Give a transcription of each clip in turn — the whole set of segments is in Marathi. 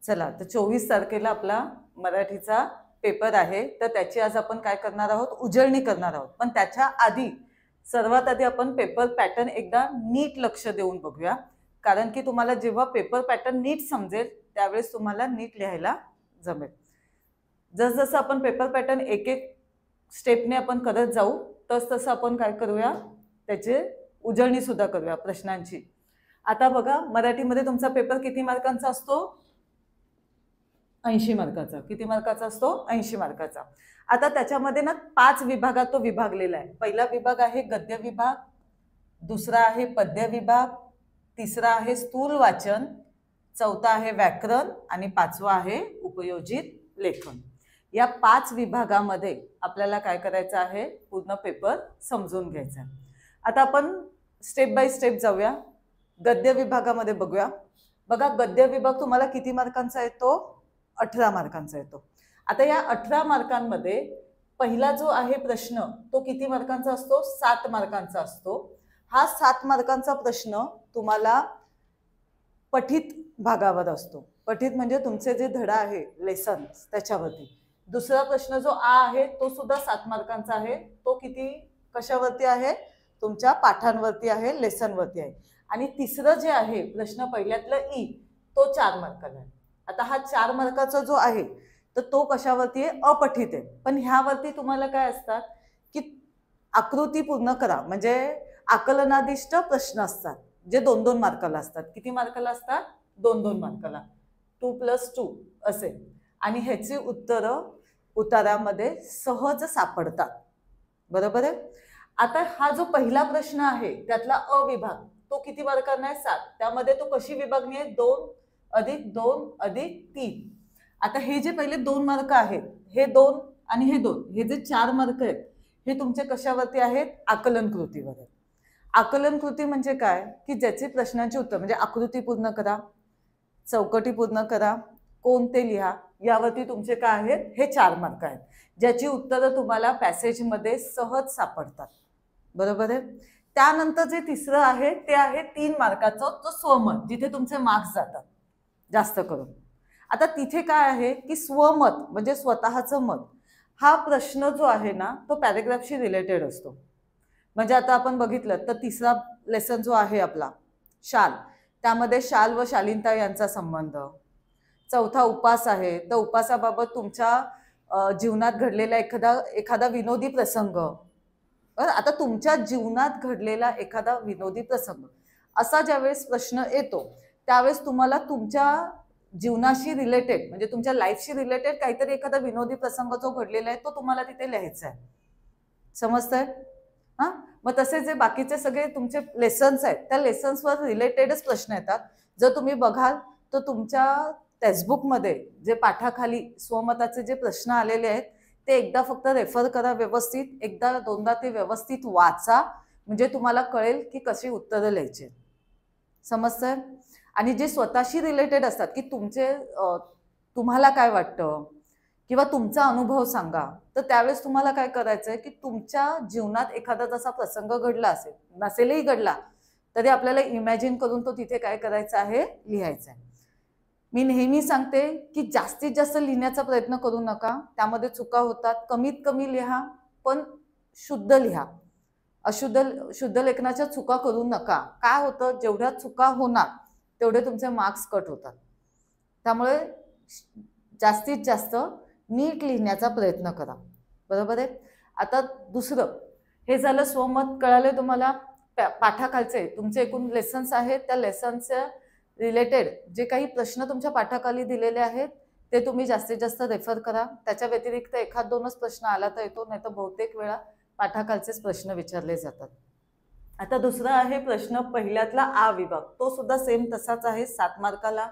चला, तर 24 तारखेला आपला मराठीचा पेपर आहे, तर त्याची आज आपण काय करणार आहोत, उजळणी करणार आहोत. पण त्याच्या आधी सर्वात आधी आपण पेपर पॅटर्न एकदा नीट लक्ष देऊन बघूया, कारण की तुम्हाला जेव्हा पेपर पॅटर्न नीट समजेल त्यावेळेस तुम्हाला नीट लिहायला जमेल. जसजसं आपण पेपर पॅटर्न एक एक स्टेपने आपण करत जाऊ तसं आपण काय करूया, त्याचे उजळणी सुद्धा करूया प्रश्नांची. आता बघा, मराठीमध्ये तुमचा पेपर किती मार्कांचा असतो? 80 मार्काचा. किती मार्काचा असतो? 80 मार्काचा. आता त्याच्यामध्ये ना 5 विभागात तो विभागलेला आहे. पहिला विभाग आहे गद्य विभाग, दुसरा आहे पद्य विभाग, तिसरा आहे स्थूल वाचन, चौथा आहे व्याकरण आणि पाचवा आहे उपयोजित लेखन. या 5 विभागामध्ये आपल्याला काय करायचं आहे, पूर्ण पेपर समजून घ्यायचा आहे. आता आपण स्टेप बाय स्टेप जाऊया. गद्य विभागामध्ये बघूया. बघा, गद्य विभाग तुम्हाला किती मार्कांचा येतो? 18 मार्कांचा येतो. आता या 18 मार्कांमध्ये पहिला जो आहे प्रश्न तो किती मार्कांचा असतो? 7 मार्कांचा असतो. हा 7 मार्कांचा प्रश्न तुम्हाला पठित भागावर असतो. पठित म्हणजे तुमचे जे धडा आहे, लेसन, त्याच्यावरती. दुसरा प्रश्न जो आ आहे तो सुद्धा 7 मार्कांचा आहे. तो किती कशावरती आहे? तुमच्या पाठांवरती आहे, लेसनवरती आहे. आणि तिसरं जे आहे प्रश्न पहिल्यातलं ई, तो 4 मार्काला आहे. आता हा 4 मार्काचा जो आहे तर तो कशावरती आहे? अपठित आहे. पण ह्यावरती तुम्हाला काय असतात की आकृती पूर्ण करा, म्हणजे आकलनादिष्ट प्रश्न असतात जे 2-2 मार्काला असतात. किती मार्काला असतात? 2-2 मार्काला. 2+2 असे. आणि ह्याची उत्तरं उत्तरामध्ये सहज सापडतात. बरोबर आहे. आता हा जो पहिला प्रश्न आहे त्यातला अ विभाग, तो किती मार्कांना आहे? 7. त्यामध्ये तो कशी विभागणी आहे? 2+2+3. आता हे जे पहिले 2 मार्क आहेत, हे 2 आणि हे 2, हे जे 4 मार्क आहेत हे तुमचे कशावरती आहेत? आकलन कृतीवर आहेत. आकलन कृती म्हणजे काय की ज्याची प्रश्नांची उत्तर, म्हणजे आकृती पूर्ण करा, चौकटी पूर्ण करा, कोणते लिहा, यावरती तुमचे काय आहेत? हे 4 मार्क आहेत, ज्याची उत्तरं तुम्हाला पॅसेजमध्ये सहज सापडतात. बरोबर आहे. त्यानंतर जे तिसरं आहे ते आहे 3 मार्काचं, तो स्वमत, जिथे तुमचे मार्क्स जातात जास्त करून. आता तिथे काय आहे की स्वमत म्हणजे स्वतःचं मत, हा प्रश्न जो आहे ना तो पॅरेग्राफशी रिलेटेड असतो. म्हणजे आता आपण बघितलं तर तिसरा लेसन जो आहे आपला शाल, त्यामध्ये शाल व शालीनता यांचा संबंध. चौथा उपास आहे, तर उपासाबाबत तुमच्या जीवनात घडलेला एखादा विनोदी प्रसंग. आता तुमच्या जीवनात घडलेला एखादा विनोदी प्रसंग असा ज्यावेळेस प्रश्न येतो त्यावेळेस तुम्हाला तुमच्या जीवनाशी रिलेटेड, म्हणजे तुमच्या लाईफशी रिलेटेड काहीतरी एखादा विनोदी प्रसंग जो घडलेला आहे तो तुम्हाला तिथे लिहायचा आहे. समजतंय? हा, मग तसे जे बाकीचे सगळे तुमचे लेसन्स आहेत त्या लेसन्सवर रिलेटेडच प्रश्न येतात. जर तुम्ही बघाल तर तुमच्या टेक्स्टबुकमध्ये जे पाठाखाली स्वमताचे जे प्रश्न आलेले आहेत ते एकदा फक्त रेफर करा व्यवस्थित, एकदा दोनदा ते व्यवस्थित वाचा, म्हणजे तुम्हाला कळेल की कशी उत्तरं लिहायची. समजतंय? आणि जे स्वतःशी रिलेटेड असतात की तुम्हाला काय वाटतं किंवा तुमचा अनुभव सांगा, तर त्यावेळेस तुम्हाला काय करायचं आहे की तुमच्या जीवनात एखादा जसा प्रसंग घडला असेल, नसेलही घडला तरी आपल्याला इमॅजिन करून तो तिथे काय करायचा आहे? लिहायचा आहे. मी नेहमी सांगते की जास्तीत जास्त लिहिण्याचा प्रयत्न करू नका, त्यामध्ये चुका होतात. कमीत कमी लिहा पण शुद्ध लिहा. शुद्ध लेखनाच्या चुका करू नका. काय होतं, जेवढ्या चुका होणार तेवढे तुमचे मार्क्स कट होतात. त्यामुळे जास्तीत जास्त नीट लिहिण्याचा प्रयत्न करा. बरोबर आहे. आता दुसरं, हे झालं स्वमत, कळाले तुम्हाला. पाठाखालचे तुमचे एकूण लेसन्स आहेत, त्या लेसन्सच्या रिलेटेड जे काही प्रश्न तुमच्या पाठाखाली दिलेले आहेत ते तुम्ही जास्तीत जास्त रेफर करा. त्याच्या व्यतिरिक्त 1-2च प्रश्न आला तर येतो, नाही तर बहुतेक वेळा पाठाखालचेच प्रश्न विचारले जातात. आता दुसरा आहे प्रश्न पहिल्यातला आ विभाग, तो सुद्धा सेम तसाच आहे, 7 मार्काला.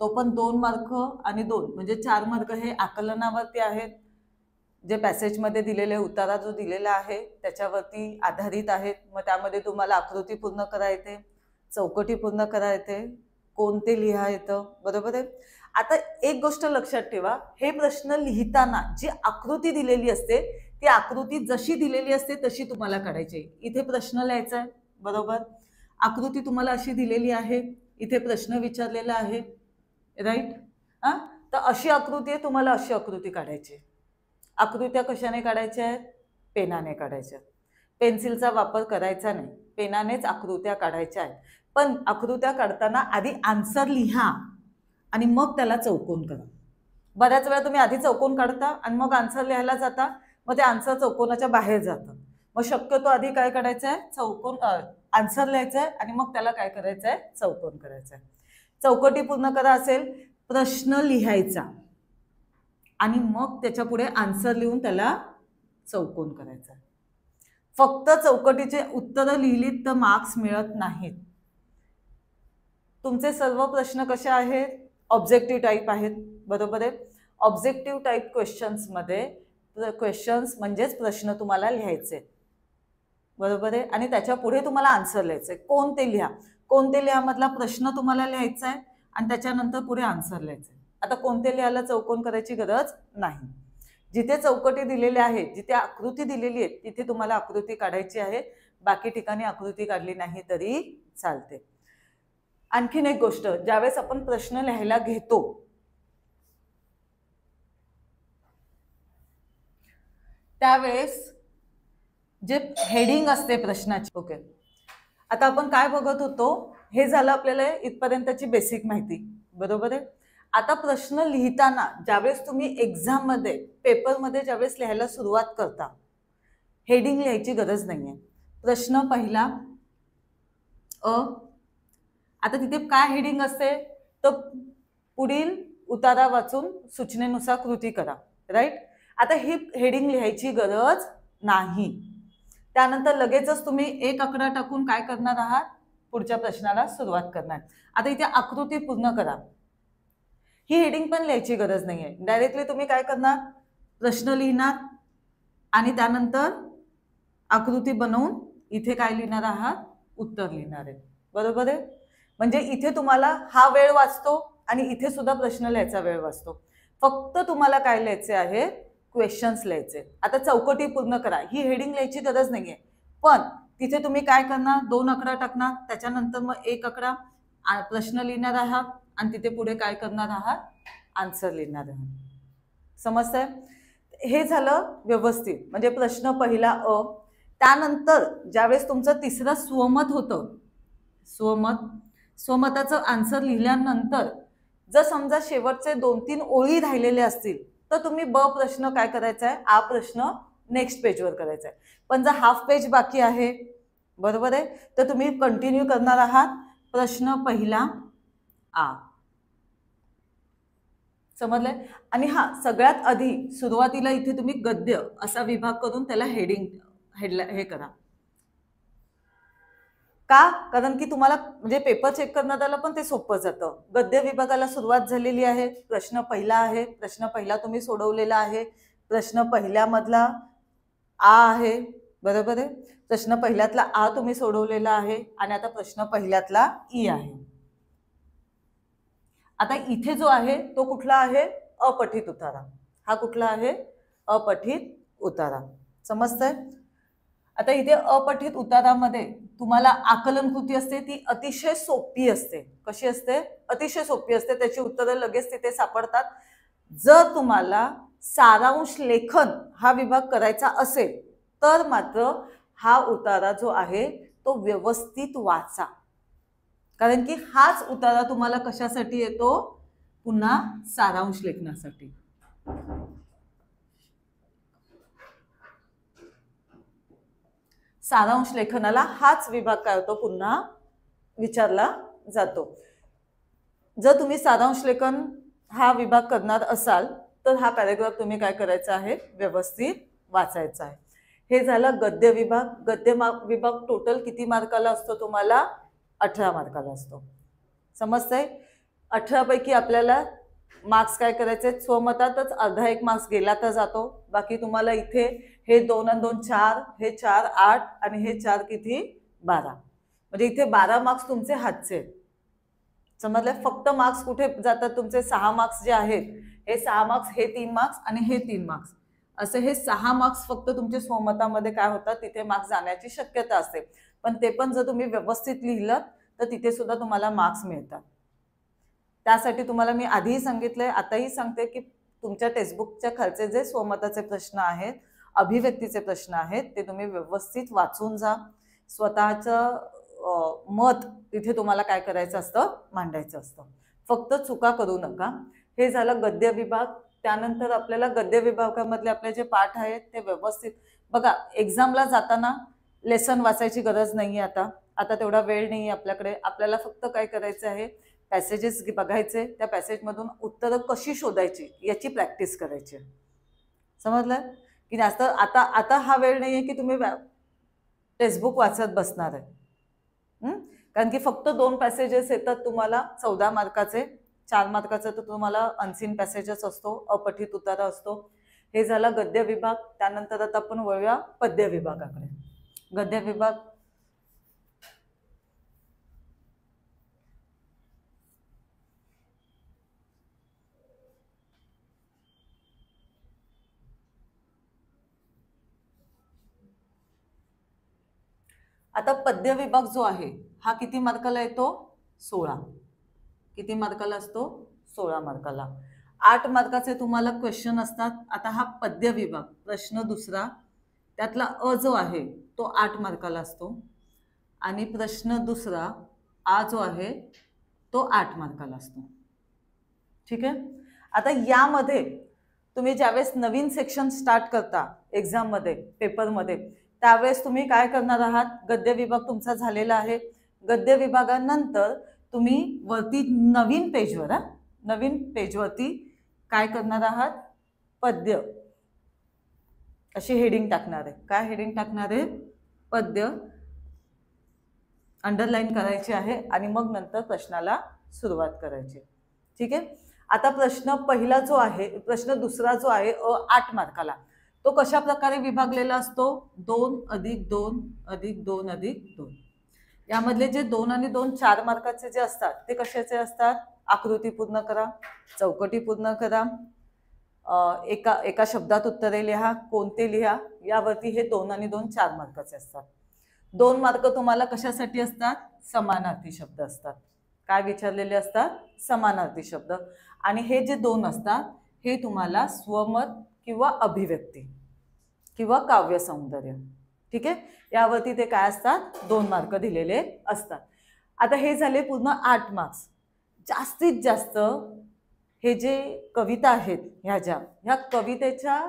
तो पण 2 मार्क आणि 2 म्हणजे 4 मार्क हे आकलनावरती आहेत, जे पॅसेजमध्ये दिलेले उतारा जो दिलेला आहे त्याच्यावरती आधारित आहेत. मग त्यामध्ये तुम्हाला आकृती पूर्ण करा येते, चौकटी पूर्ण करा येते, कोणते लिहा येतं. बरोबर आहे. आता एक गोष्ट लक्षात ठेवा, हे प्रश्न लिहिताना जी आकृती दिलेली असते ती आकृती जशी दिलेली असते तशी तुम्हाला काढायची. इथे प्रश्न लिहायचा आहे, बरोबर. आकृती तुम्हाला अशी दिलेली आहे, इथे प्रश्न विचारलेला आहे, राईट. हा, तर अशी आकृती आहे, तुम्हाला अशी आकृती काढायची. आकृत्या कशाने काढायच्या आहेत? पेनाने काढायच्या. पेन्सिलचा वापर करायचा नाही, पेनानेच आकृत्या काढायच्या आहेत. पण आकृत्या काढताना आधी आन्सर लिहा आणि मग त्याला चौकोन करा. बऱ्याच वेळा तुम्ही आधी चौकोन काढता आणि मग आन्सर लिहायला जाता, मग ते आन्सर चौकोनाच्या बाहेर जातं. मग शक्यतो आधी काय करायचं आहे? चौकोन आन्सर लिहायचं आहे आणि मग त्याला काय करायचं आहे? चौकोन करायचं आहे. चौकटी पूर्ण करा असेल, प्रश्न लिहायचा आणि मग त्याच्या पुढे आन्सर लिहून त्याला चौकोन करायचा. फक्त चौकटीचे उत्तरं लिहिलीत तर मार्क्स मिळत नाहीत. तुमचे सर्व प्रश्न कसे आहेत? ऑब्जेक्टिव्ह टाईप आहेत, बरोबर आहे. ऑब्जेक्टिव्ह टाईप क्वेश्चन्समध्ये क्वेश्चन्स म्हणजेच प्रश्न तुम्हाला लिहायचे, बरोबर आहे. आणि त्याच्या पुढे तुम्हाला आन्सर लिहायचे. कोणते लिहा, कोणते लिहा मधला प्रश्न तुम्हाला लिहायचा आहे आणि त्याच्यानंतर पुढे आन्सर लिहायचं. आता कोणते लिहायला चौकोन करायची गरज नाही. जिथे चौकटी दिलेल्या आहेत, जिथे आकृती दिलेली आहे तिथे तुम्हाला आकृती काढायची आहे. बाकी ठिकाणी आकृती काढली नाही तरी चालते. आणखीन एक गोष्ट, ज्यावेळेस आपण प्रश्न लिहायला घेतो त्यावेळेस जे हेडिंग असते प्रश्नाची, ओके, आता आपण काय बघत होतो, हे झालं आपल्याला इथपर्यंतची बेसिक माहिती, बरोबर आहे. आता प्रश्न लिहिताना ज्यावेळेस तुम्ही एक्झाममध्ये पेपरमध्ये ज्यावेळेस लिहायला सुरुवात करता, हेडिंग लिहायची गरज नाहीये. प्रश्न पहिला अ, आता तिथे काय हेडिंग असते, तर पुढील उतारा वाचून सूचनेनुसार कृती करा, राईट. आता ही हेडिंग लिहायची गरज नाही. त्यानंतर लगेचच तुम्ही एक आकडा टाकून काय करणार आहात? पुढच्या प्रश्नाला सुरुवात करणार. आता इथे आकृती पूर्ण करा, ही हेडिंग पण लिहायची गरज नाहीये. डायरेक्टली तुम्ही काय करणार? प्रश्न लिहिणार आणि त्यानंतर आकृती बनवून इथे काय लिहिणार आहात? उत्तर लिहिणार आहे, बरोबर आहे. म्हणजे इथे तुम्हाला हा वेळ वाचतो आणि इथे सुद्धा प्रश्न लिहायचा वेळ वाचतो. फक्त तुम्हाला काय लिहायचे आहे? क्वेश्चन्स लिहायचे. आता चौकटी पूर्ण करा, ही हेडिंग लिहायची गरज नाहीये, पण तिथे तुम्ही काय करणार? 2 आकडा टाकणार, त्याच्यानंतर मग 1 आकडा प्रश्न लिहिणार आहात आणि तिथे पुढे काय करणार आहात? आन्सर लिहिणार आहात. समजतंय? हे झालं व्यवस्थित, म्हणजे प्रश्न पहिला अ. त्यानंतर ज्यावेळेस तुमचं तिसरं स्वमत होतं, स्वमताचं आन्सर लिहिल्यानंतर जर समजा शेवटचे 2-3 ओळी राहिलेले असतील तर तुम्ही ब प्रश्न काय करायचा आहे? आ प्रश्न नेक्स्ट पेजवर करायचा आहे. पण जर हाफ पेज बाकी आहे, बरोबर आहे, तर तुम्ही कंटिन्यू करणार आहात प्रश्न पहिला आ. समजलंय? आणि हा सगळ्यात आधी सुरुवातीला इथे तुम्ही गद्य असा विभाग करून त्याला हे करा. का? कारण की तुम्हाला म्हणजे पेपर चेक करण्यात पण ते सोपं जातं. गद्य विभागाला सुरुवात झालेली आहे, प्रश्न पहिला आहे, प्रश्न पहिला तुम्ही सोडवलेला आहे, प्रश्न पहिल्यामधला आ आहे, बरोबर आहे. प्रश्न पहिल्यातला आ तुम्ही सोडवलेला आहे आणि आता प्रश्न पहिल्यातला ई आहे. आता इथे जो आहे तो कुठला आहे? अपठित उतारा. हा कुठला आहे? अपठित उतारा. समजतंय? आता इथे अपठित उतारामध्ये तुम्हाला आकलन कृती असते, ती अतिशय सोपी असते. कशी असते? अतिशय सोपी असते. त्याची उत्तरं लगेच तिथे सापडतात. जर तुम्हाला सारांश लेखन हा विभाग करायचा असेल तर मात्र हा उतारा जो आहे तो व्यवस्थित वाचा, कारण की हाच उतारा तुम्हाला कशासाठी येतो? पुन्हा सारांश लेखनासाठी. सारांश लेखनाला हाच विभाग काय होतो? पुन्हा विचारला जातो. जर तुम्ही सारांश लेखन हा विभाग करणार असाल तर हा पॅरेग्राफ तुम्ही काय करायचा आहे? व्यवस्थित वाचायचा आहे. हे झालं गद्य विभाग. गद्य विभाग टोटल किती मार्काला असतो? तुम्हाला 18 मार्काला असतो. समजतंय? 18 पैकी आपल्याला मार्क्स काय करायचे? स्वमतातच अर्धा 1 मार्क्स गेला तर जातो. बाकी तुम्हाला इथे हे 2 आणि 2 4, हे 4 8 आणि हे 4 किती? 12. म्हणजे इथे 12 मार्क्स तुमचे हातचे. समजलं? फक्त मार्क्स कुठे जातात तुमचे? 6 मार्क्स जे आहेत, हे 6 मार्क्स, हे 3 मार्क्स आणि हे 3 मार्क्स, असे हे 6 मार्क्स फक्त तुमच्या स्वमतामध्ये काय होतात? तिथे मार्क्स जाण्याची शक्यता असते. पण ते पण जर तुम्ही व्यवस्थित लिहिलं तर तिथे सुद्धा तुम्हाला मार्क्स मिळतात. त्यासाठी तुम्हाला मी आधीही सांगितलंय, आताही सांगते की तुमच्या टेक्स्टबुकच्या खालचे जे स्वमताचे प्रश्न आहेत, अभिव्यक्तीचे प्रश्न आहेत, ते तुम्ही व्यवस्थित वाचून जा. स्वतःचं मत तिथे तुम्हाला काय करायचं असतं, मांडायचं असतं. फक्त चुका करू नका. हे झालं गद्य विभाग. त्यानंतर आपल्याला गद्य विभागामधले आपले जे पाठ आहेत ते व्यवस्थित बघा. एक्झामला जाताना लेसन वाचायची गरज नाही. आता तेवढा वेळ नाही आपल्याकडे. आपल्याला फक्त काय करायचं आहे, पॅसेजेस बघायचे, त्या पॅसेजमधून उत्तरं कशी शोधायची याची प्रॅक्टिस करायची. समजलं की जास्त आता हा वेळ नाही आहे की तुम्ही टेक्स्टबुक वाचत बसणार आहे. कारण की फक्त 2 पॅसेजेस येतात तुम्हाला 14 मार्काचे. 4 मार्काचा तर तुम्हाला अनसीन पॅसेजेस असतो, अपठित उतारा असतो. हे झाला गद्य विभाग. त्यानंतर आता आपण वळूया पद्य विभागाकडे. गद्य विभाग आता पद्य विभाग जो आहे हा किती मार्काला येतो, 16. किती मार्काला असतो, 16 मार्काला. 8 मार्काचे तुम्हाला क्वेश्चन असतात. आता हा पद्य विभाग प्रश्न दुसरा त्यातला अ जो आहे तो 8 मार्काला असतो आणि प्रश्न दुसरा आ जो आहे तो 8 मार्काला असतो. ठीक आहे. आता यामध्ये तुम्ही ज्यावेळेस नवीन सेक्शन स्टार्ट करता एक्झाममध्ये, पेपरमध्ये, त्यावेळेस तुम्ही काय करणार आहात, गद्य विभाग तुमचा झालेला आहे. गद्य विभागानंतर तुम्ही वरती नवीन पेजवरती काय करणार आहात, पद्य अशी हेडिंग टाकणार आहे. काय हेडिंग टाकणार आहे, पद्य अंडरलाईन करायची आहे आणि मग नंतर प्रश्नाला सुरुवात करायची. ठीक आहे. आता प्रश्न पहिला जो आहे, प्रश्न दुसरा जो आहे 8 मार्काला, तो कशा प्रकारे विभागलेला असतो, 2 + 2 + 2 + 2. यामधले जे 2 आणि 2 4 मार्काचे जे असतात ते कशाचे असतात, आकृती पूर्ण करा, चौकटी पूर्ण करा, एका शब्दात उत्तरे लिहा, कोणते लिहा, यावरती हे 2 आणि 2 4 मार्काचे असतात. 2 मार्क तुम्हाला कशासाठी असतात, समानार्थी शब्द असतात. काय विचारलेले असतात, समानार्थी शब्द. आणि हे जे 2 असतात हे तुम्हाला स्वमत किंवा अभिव्यक्ती किंवा काव्य सौंदर्य. ठीक आहे. यावरती ते काय असतात, 2 मार्क दिलेले असतात. आता हे झाले पूर्ण 8 मार्क्स. जास्तीत जास्त हे जे कविता आहेत ह्या कवितेच्या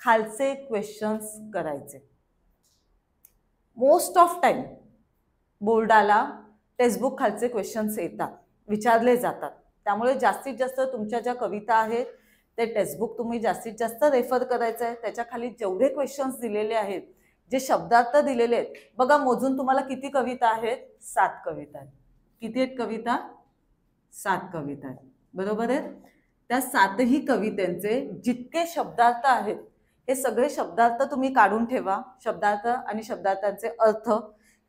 खालचे क्वेश्चन्स करायचे. मोस्ट ऑफ टाइम बोर्डाला टेक्स्टबुक खालचे क्वेश्चन्स येतात, विचारले जातात. त्यामुळे जास्तीत जास्त तुमच्या ज्या कविता आहेत ते टेक्स्टबुक तुम्ही जास्तीत जास्त रेफर करायचं आहे. त्याच्या खाली जेवढे क्वेश्चन्स दिलेले आहेत, जे शब्दार्थ दिलेले आहेत, बघा मोजून तुम्हाला किती कविता आहेत, 7 कविता आहेत. किती आहेत कविता, 7 कविता आहेत. बरोबर आहे. त्या 7ही कवितांचे जितके शब्दार्थ आहेत हे सगळे शब्दार्थ तुम्ही काढून ठेवा, शब्दार्थ आणि शब्दार्थांचे अर्थ.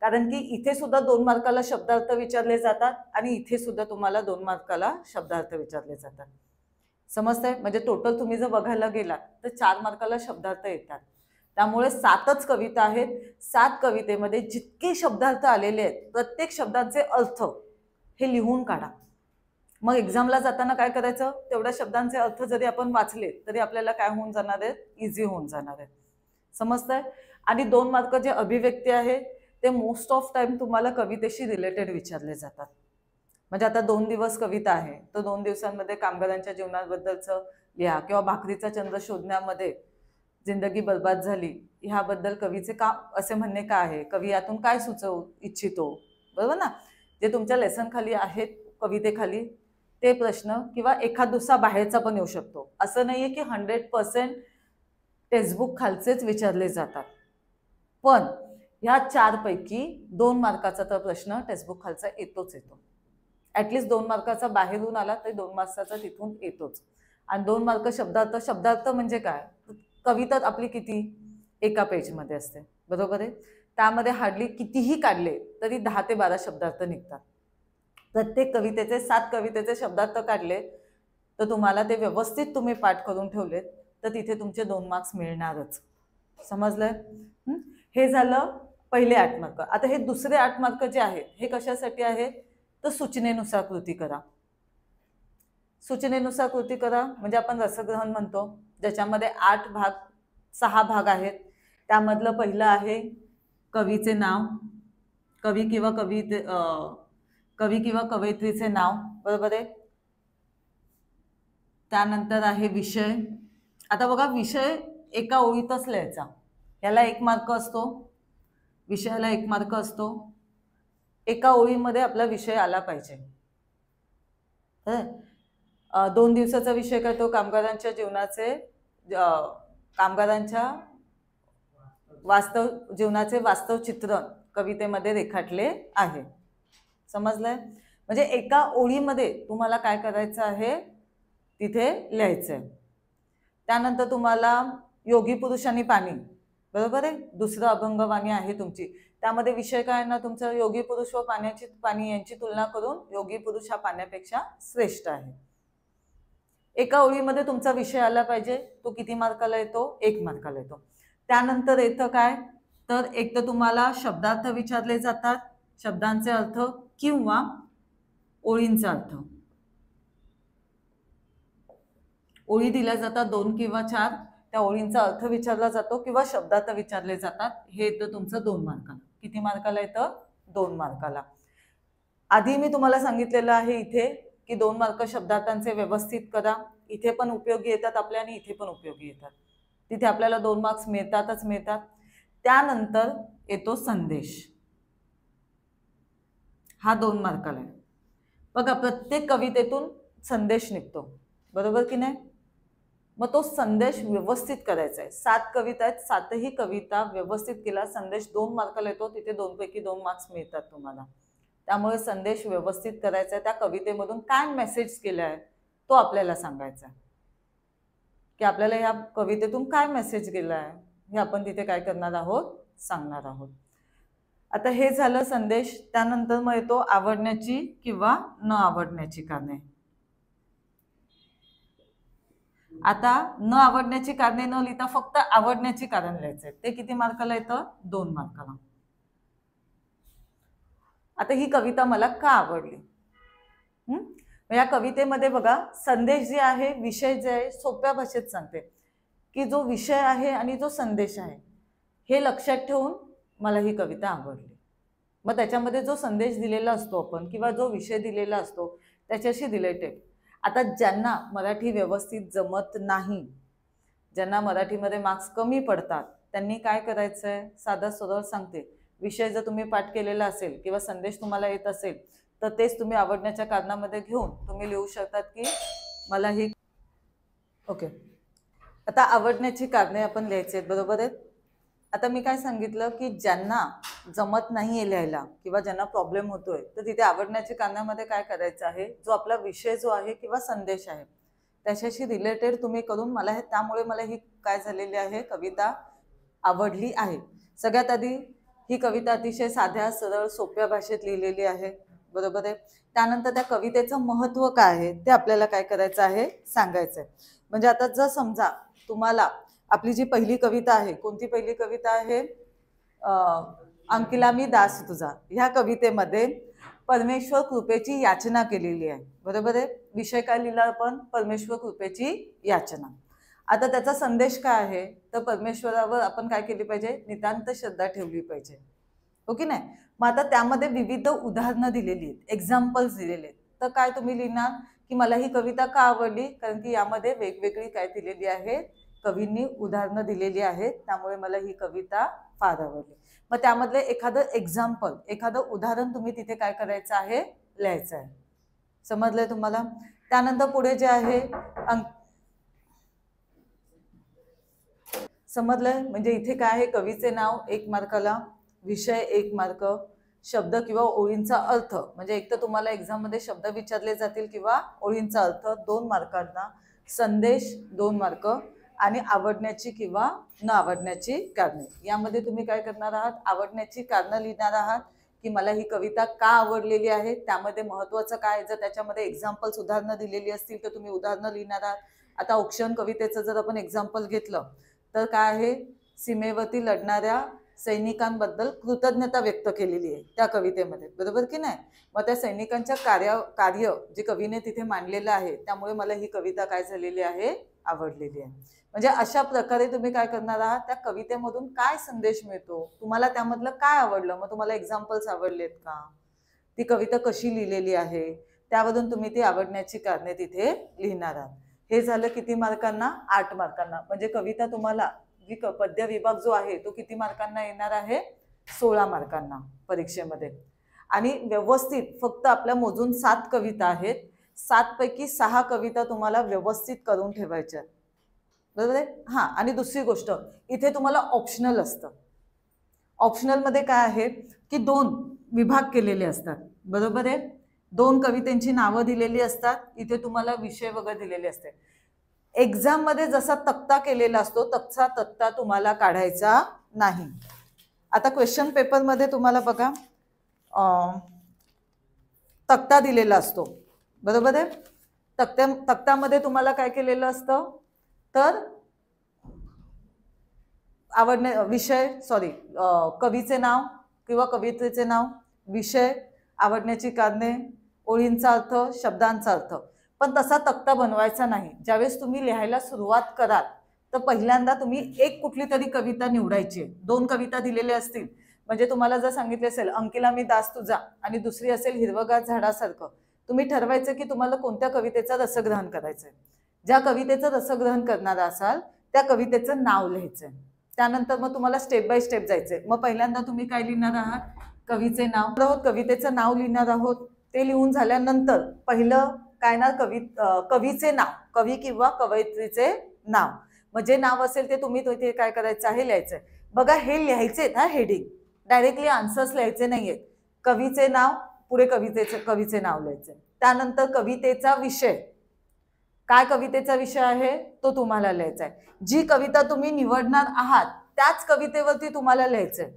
कारण की इथे सुद्धा 2 मार्काला शब्दार्थ विचारले जातात आणि इथे सुद्धा तुम्हाला 2 मार्काला शब्दार्थ विचारले जातात. समजतंय. म्हणजे टोटल तुम्ही जर बघायला गेलात तर 4 मार्काला शब्दार्थ येतात. त्यामुळे 7च कविता आहेत. 7 कवितेमध्ये जितके शब्दार्थ आलेले आहेत प्रत्येक शब्दांचे अर्थ हे लिहून काढा. मग एक्झामला जाताना काय करायचं, तेवढ्या शब्दांचे अर्थ जरी आपण वाचले तरी आपल्याला काय होऊन जाणार आहेत, इझी होऊन जाणार आहेत. समजतंय. आणि 2 मार्क जे अभिव्यक्ती आहे ते मोस्ट ऑफ टाइम तुम्हाला कवितेशी रिलेटेड विचारले जातात. म्हणजे आता 2 दिवस कविता आहे तर 2 दिवसांमध्ये कामगारांच्या जीवनाबद्दलचं लिहा, किंवा भाकरीचा चंद्र शोधण्यामध्ये जिंदगी बर्बाद झाली ह्याबद्दल कवीचे का असे म्हणणे का आहे, कवी यातून काय सुचवू इच्छितो. बरोबर ना. जे तुमच्या लेसन खाली आहेत कवितेखाली ते प्रश्न, किंवा एखाद दुसरा बाहेरचा पण येऊ शकतो. असं नाहीये की 100% टेक्स्टबुक खालचेच विचारले जातात. पण ह्या 4 पैकी 2 मार्काचा तर प्रश्न टेक्स्टबुक खालचा येतोच येतो. ॲटलिस्ट 2 मार्काचा बाहेरून आला तरी 2 मार्काचा तिथून येतोच. आणि 2 मार्क शब्दार्थ म्हणजे काय, कविता आपली किती, एका पेजमध्ये असते. बरोबर आहे. त्यामध्ये हार्डली कितीही काढले तरी 10 ते 12 शब्दार्थ निघतात. प्रत्येक कवितेचे 7 कवितेचे शब्दार्थ काढले तर तुम्हाला ते व्यवस्थित तुम्ही पाठ करून ठेवलेत तर तिथे तुमचे 2 मार्क्स मिळणारच. समजलंय. हे झालं पहिले 8 मार्क. आता हे दुसरे 8 मार्क जे आहेत हे कशासाठी आहेत, तर सूचनेनुसार कृती करा. सूचनेनुसार कृती करा म्हणजे आपण रसग्रहण म्हणतो, ज्याच्यामध्ये 6 भाग आहेत. त्यामधलं पहिलं आहे कवीचे नाव, कवी किंवा कवयित्रीचे नाव, बरोबर आहे. त्यानंतर आहे विषय. आता बघा, विषय एका ओळीतच लिहायचा, याला 1 मार्क असतो, विषयाला 1 मार्क असतो. एका ओळीमध्ये आपला विषय आला पाहिजे. 2 दिवसाचा विषय काय, तो कामगारांच्या जीवनाचे वास्तव चित्रण कवितेमध्ये रेखाटले आहे. समजलंय? म्हणजे एका ओळीमध्ये तुम्हाला काय करायचं आहे, तिथे लिहायचंय. त्यानंतर तुम्हाला योगी पुरुष आणि पाणी, बरोबर आहे, दुसरं अभंगवाणी आहे तुमची. त्यामध्ये विषय काय ना तुमचा, योगी पुरुष व पाणी यांची तुलना करून योगी पुरुष हा पाण्यापेक्षा श्रेष्ठ आहे. एका ओळीमध्ये तुमचा विषय आला पाहिजे. तो किती मार्काला येतो? 1 मार्काला येतो. त्यानंतर येतं काय, तर एक तर तुम्हाला शब्दार्थ विचारले जातात, शब्दांचे अर्थ किंवा ओळींचा अर्थ. ओळी दिल्या जातात 2 किंवा 4, त्या ओळींचा अर्थ विचारला जातो किंवा शब्दार्थ विचारले जातात. हे येतं तुमचं 2 मार्काला. किती मार्काला येतं? 2 मार्काला. आधी मी तुम्हाला सांगितलेलं आहे इथे की 2 मार्क शब्दार्थांचे व्यवस्थित करा. इथे पण उपयोगी येतात आपल्या आणि इथे पण उपयोगी येतात. तिथे आपल्याला 2 मार्क्स मिळतातच मिळतात. त्यानंतर येतो संदेश, हा 2 मार्काला आहे. बघा, प्रत्येक कवितेतून संदेश निघतो, बरोबर की नाही? मग तो संदेश व्यवस्थित करायचा आहे. 7 कविता आहेत, 7ही कविता व्यवस्थित केला, संदेश 2 मार्काला येतो. तिथे 2 पैकी 2 मार्क्स मिळतात तुम्हाला. त्यामुळे संदेश व्यवस्थित करायचा आहे. त्या कवितेमधून काय मेसेज केला आहे तो आपल्याला सांगायचा आहे, की आपल्याला ह्या कवितेतून काय मेसेज गेला आहे हे आपण तिथे काय करणार आहोत, सांगणार आहोत. आता हे झालं संदेश. त्यानंतर मग येतो आवडण्याची किंवा न आवडण्याची कारणे. आता न आवडण्याची कारणे न लिहिता फक्त आवडण्याची कारण लिहायचे. ते किती मार्काला येतं? 2 मार्काला. आता ही कविता मला का आवडली? या कवितेमध्ये बघा, संदेश जे आहे, विषय जे आहे, सोप्या भाषेत सांगते की जो विषय आहे आणि जो संदेश आहे हे लक्षात ठेवून मला ही कविता आवडली. मग त्याच्यामध्ये जो संदेश दिलेला असतो आपण किंवा जो विषय दिलेला असतो त्याच्याशी रिलेटेड. आता ज्यांना मराठी व्यवस्थित जमत नाही, ज्यांना मराठीमध्ये मार्क्स कमी पडतात, त्यांनी काय करायचंय, साधा सरळ सांगते, विषय जर तुम्ही पाठ केलेला असेल किंवा संदेश तुम्हाला येत असेल तर तेच तुम्ही आवडण्याच्या कारणामध्ये घेऊन तुम्ही लिहू शकतात की मला ही ओके. आता आवडण्याची कारणे आपण लिहायची आहेत, बरोबर आहेत. आता मी काय सांगितलं की ज्यांना जमत नाहीये लिहायला किंवा ज्यांना प्रॉब्लेम होतोय तर तिथे आवडण्याच्या कारणामध्ये काय करायचं आहे, जो आपला विषय जो आहे किंवा संदेश आहे त्याच्याशी रिलेटेड तुम्ही करून मला हे, त्यामुळे मला ही काय झालेली आहे, कविता आवडली आहे. सगळ्यात आधी ही कविता अतिशय साध्या सरळ सोप्या भाषेत लिहिलेली आहे, बरोबर आहे. त्यानंतर त्या कवितेचं महत्त्व काय आहे ते आपल्याला काय करायचं आहे, सांगायचं आहे. म्हणजे आता जर समजा तुम्हाला आपली जी पहिली कविता आहे, कोणती पहिली कविता आहे, अंकिला मी दास तुझा, ह्या कवितेमध्ये परमेश्वर कृपेची याचना केलेली आहे, बरोबर आहे. विषय काय लिहिला आपण, परमेश्वर कृपेची याचना. आता त्याचा संदेश काय आहे, तर परमेश्वरावर आपण काय केली पाहिजे, नितांत श्रद्धा ठेवली पाहिजे, हो की नाही. मग आता त्यामध्ये विविध उदाहरणं दिलेली आहेत, एक्झाम्पल्स दिलेले आहेत. तर काय तुम्ही लिहिणार की मला ही कविता का आवडली, कारण की यामध्ये वेगवेगळी काय दिलेली आहे, कवींनी उदाहरणं दिलेली आहेत, त्यामुळे मला ही कविता फार आवडली. मग त्यामधले एखादं एक्झाम्पल, एखादं उदाहरण तुम्ही तिथे काय करायचं आहे, लिहायचं आहे. समजलंय तुम्हाला. त्यानंतर पुढे जे आहे समजलंय, म्हणजे इथे काय आहे, कवीचे नाव 1 मार्काला, विषय 1 मार्क, शब्द किंवा ओळींचा अर्थ, म्हणजे एक तर तुम्हाला एक्झाम मध्ये शब्द विचारले जातील किंवा ओळींचा अर्थ 2 मार्कांना, संदेश 2 मार्क, आणि आवडण्याची किंवा न आवडण्याची कारणे. यामध्ये तुम्ही काय करणार आहात, आवडण्याची कारणं लिहिणार आहात की मला ही कविता का आवडलेली आहे, त्यामध्ये महत्त्वाचं काय, जर त्याच्यामध्ये एक्झाम्पल्स उदाहरणं दिलेली असतील तर तुम्ही उदाहरणं लिहिणार आहात. आता औक्षण कवितेचं जर आपण एक्झाम्पल घेतलं तर काय आहे, सीमेवरती लढणाऱ्या सैनिकांबद्दल कृतज्ञता व्यक्त केलेली आहे त्या कवितेमध्ये, बरोबर की नाही? मग त्या सैनिकांच्या कार्य जे कवीने तिथे मांडलेलं आहे, त्यामुळे मला ही कविता काय झालेली आहे, आवडलेली आहे. म्हणजे अशा प्रकारे तुम्ही काय करणार आहात, त्या कवितेमधून काय संदेश मिळतो, तुम्हाला त्यामधलं काय आवडलं, मग तुम्हाला एक्झाम्पल्स आवडलेत का, ती कविता कशी लिहिलेली आहे, त्यावरून तुम्ही ती आवडण्याची कारणे तिथे लिहिणार आहात. हे झालं किती मार्कांना? 8 मार्कांना. म्हणजे कविता तुम्हाला जी पद्य विभाग जो आहे तो किती मार्कांना येणार आहे? 16 मार्कांना परीक्षेमध्ये. आणि व्यवस्थित फक्त आपल्या मोजून 7 कविता आहेत, 7 पैकी 6 कविता तुम्हाला व्यवस्थित करून ठेवायच्या, बरोबर आहे? हा, आणि दुसरी गोष्ट, इथे तुम्हाला ऑप्शनल असतं. ऑप्शनलमध्ये काय आहे की 2 विभाग केलेले असतात, बरोबर आहे? 2 कवितेंची नावं दिलेली असतात, इथे तुम्हाला विषय वगैरे दिलेले असते. एक्झाम मध्ये जसा तक्ता केलेला असतो तसा तक्ता तुम्हाला काढायचा नाही. आता क्वेश्चन पेपर मध्ये तुम्हाला बघा तक्ता दिलेला असतो, बरोबर आहे? तक्त्यामध्ये तुम्हाला काय केलेलं असतं, तर कवीचे नाव किंवा कवितेचे नाव, विषय, आवडण्याची कारणे, ओळींचा अर्थ, शब्दांचा अर्थ. पण तसा तक्ता बनवायचा नाही. ज्यावेळेस तुम्ही लिहायला सुरुवात कराल तर पहिल्यांदा तुम्ही एक कुठली तरी कविता निवडायची. 2 कविता दिलेल्या असतील, म्हणजे तुम्हाला जर सांगितले असेल अंकिला मी दास तुझा आणि दुसरी असेल हिरवगार झाडासारखं, तुम्ही ठरवायचं की तुम्हाला कोणत्या कवितेचं रसग्रहण करायचंय. ज्या कवितेचं रसग्रहण करणार असाल त्या कवितेचं नाव लिहायचंय. त्यानंतर मग तुम्हाला स्टेप बाय स्टेप जायचंय. मग पहिल्यांदा तुम्ही काय लिहिणार आहात, कवीचे नाव, कवितेचं नाव लिहिणार आहोत. ते लिहून झाल्यानंतर पहिलं काय ना, कवीचे नाव, कवी किंवा कवयित्रीचे नाव. मग जे नाव असेल ते तुम्ही तिथे काय करायचं आहे, लिहायचंय. बघा, हे लिहायचे हा हेडिंग, डायरेक्टली आन्सर्स लिहायचे नाहीयेत. कवीचे नाव पुढे कवीचे नाव लिहायचे. त्यानंतर कवितेचा विषय, काय कवितेचा विषय आहे तो तुम्हाला लिहायचा आहे. जी कविता तुम्ही निवडणार आहात त्याच कवितेवरती तुम्हाला लिहायचंय,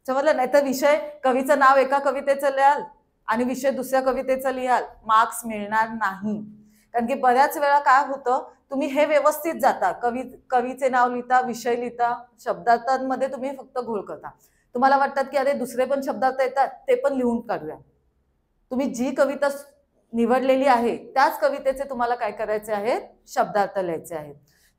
समजलं? नाही तर विषय, कवीचं नाव एका कवितेचं लिहाल आणि विषय दुसऱ्या कवितेचं लिहाल, मार्क्स मिळणार नाही. कारण की बऱ्याच वेळा काय होतं, तुम्ही हे व्यवस्थित जाता, कवीचे नाव लिहिता, विषय लिहिता, शब्दार्थांमध्ये तुम्ही फक्त घोळ करता. तुम्हाला वाटतात की अरे दुसरे पण शब्दार्थ येतात, ते पण लिहून काढूया. तुम्ही जी कविता निवडलेली आहे त्याच कवितेचे तुम्हाला काय करायचे आहेत, शब्दार्थ लिहायचे आहेत.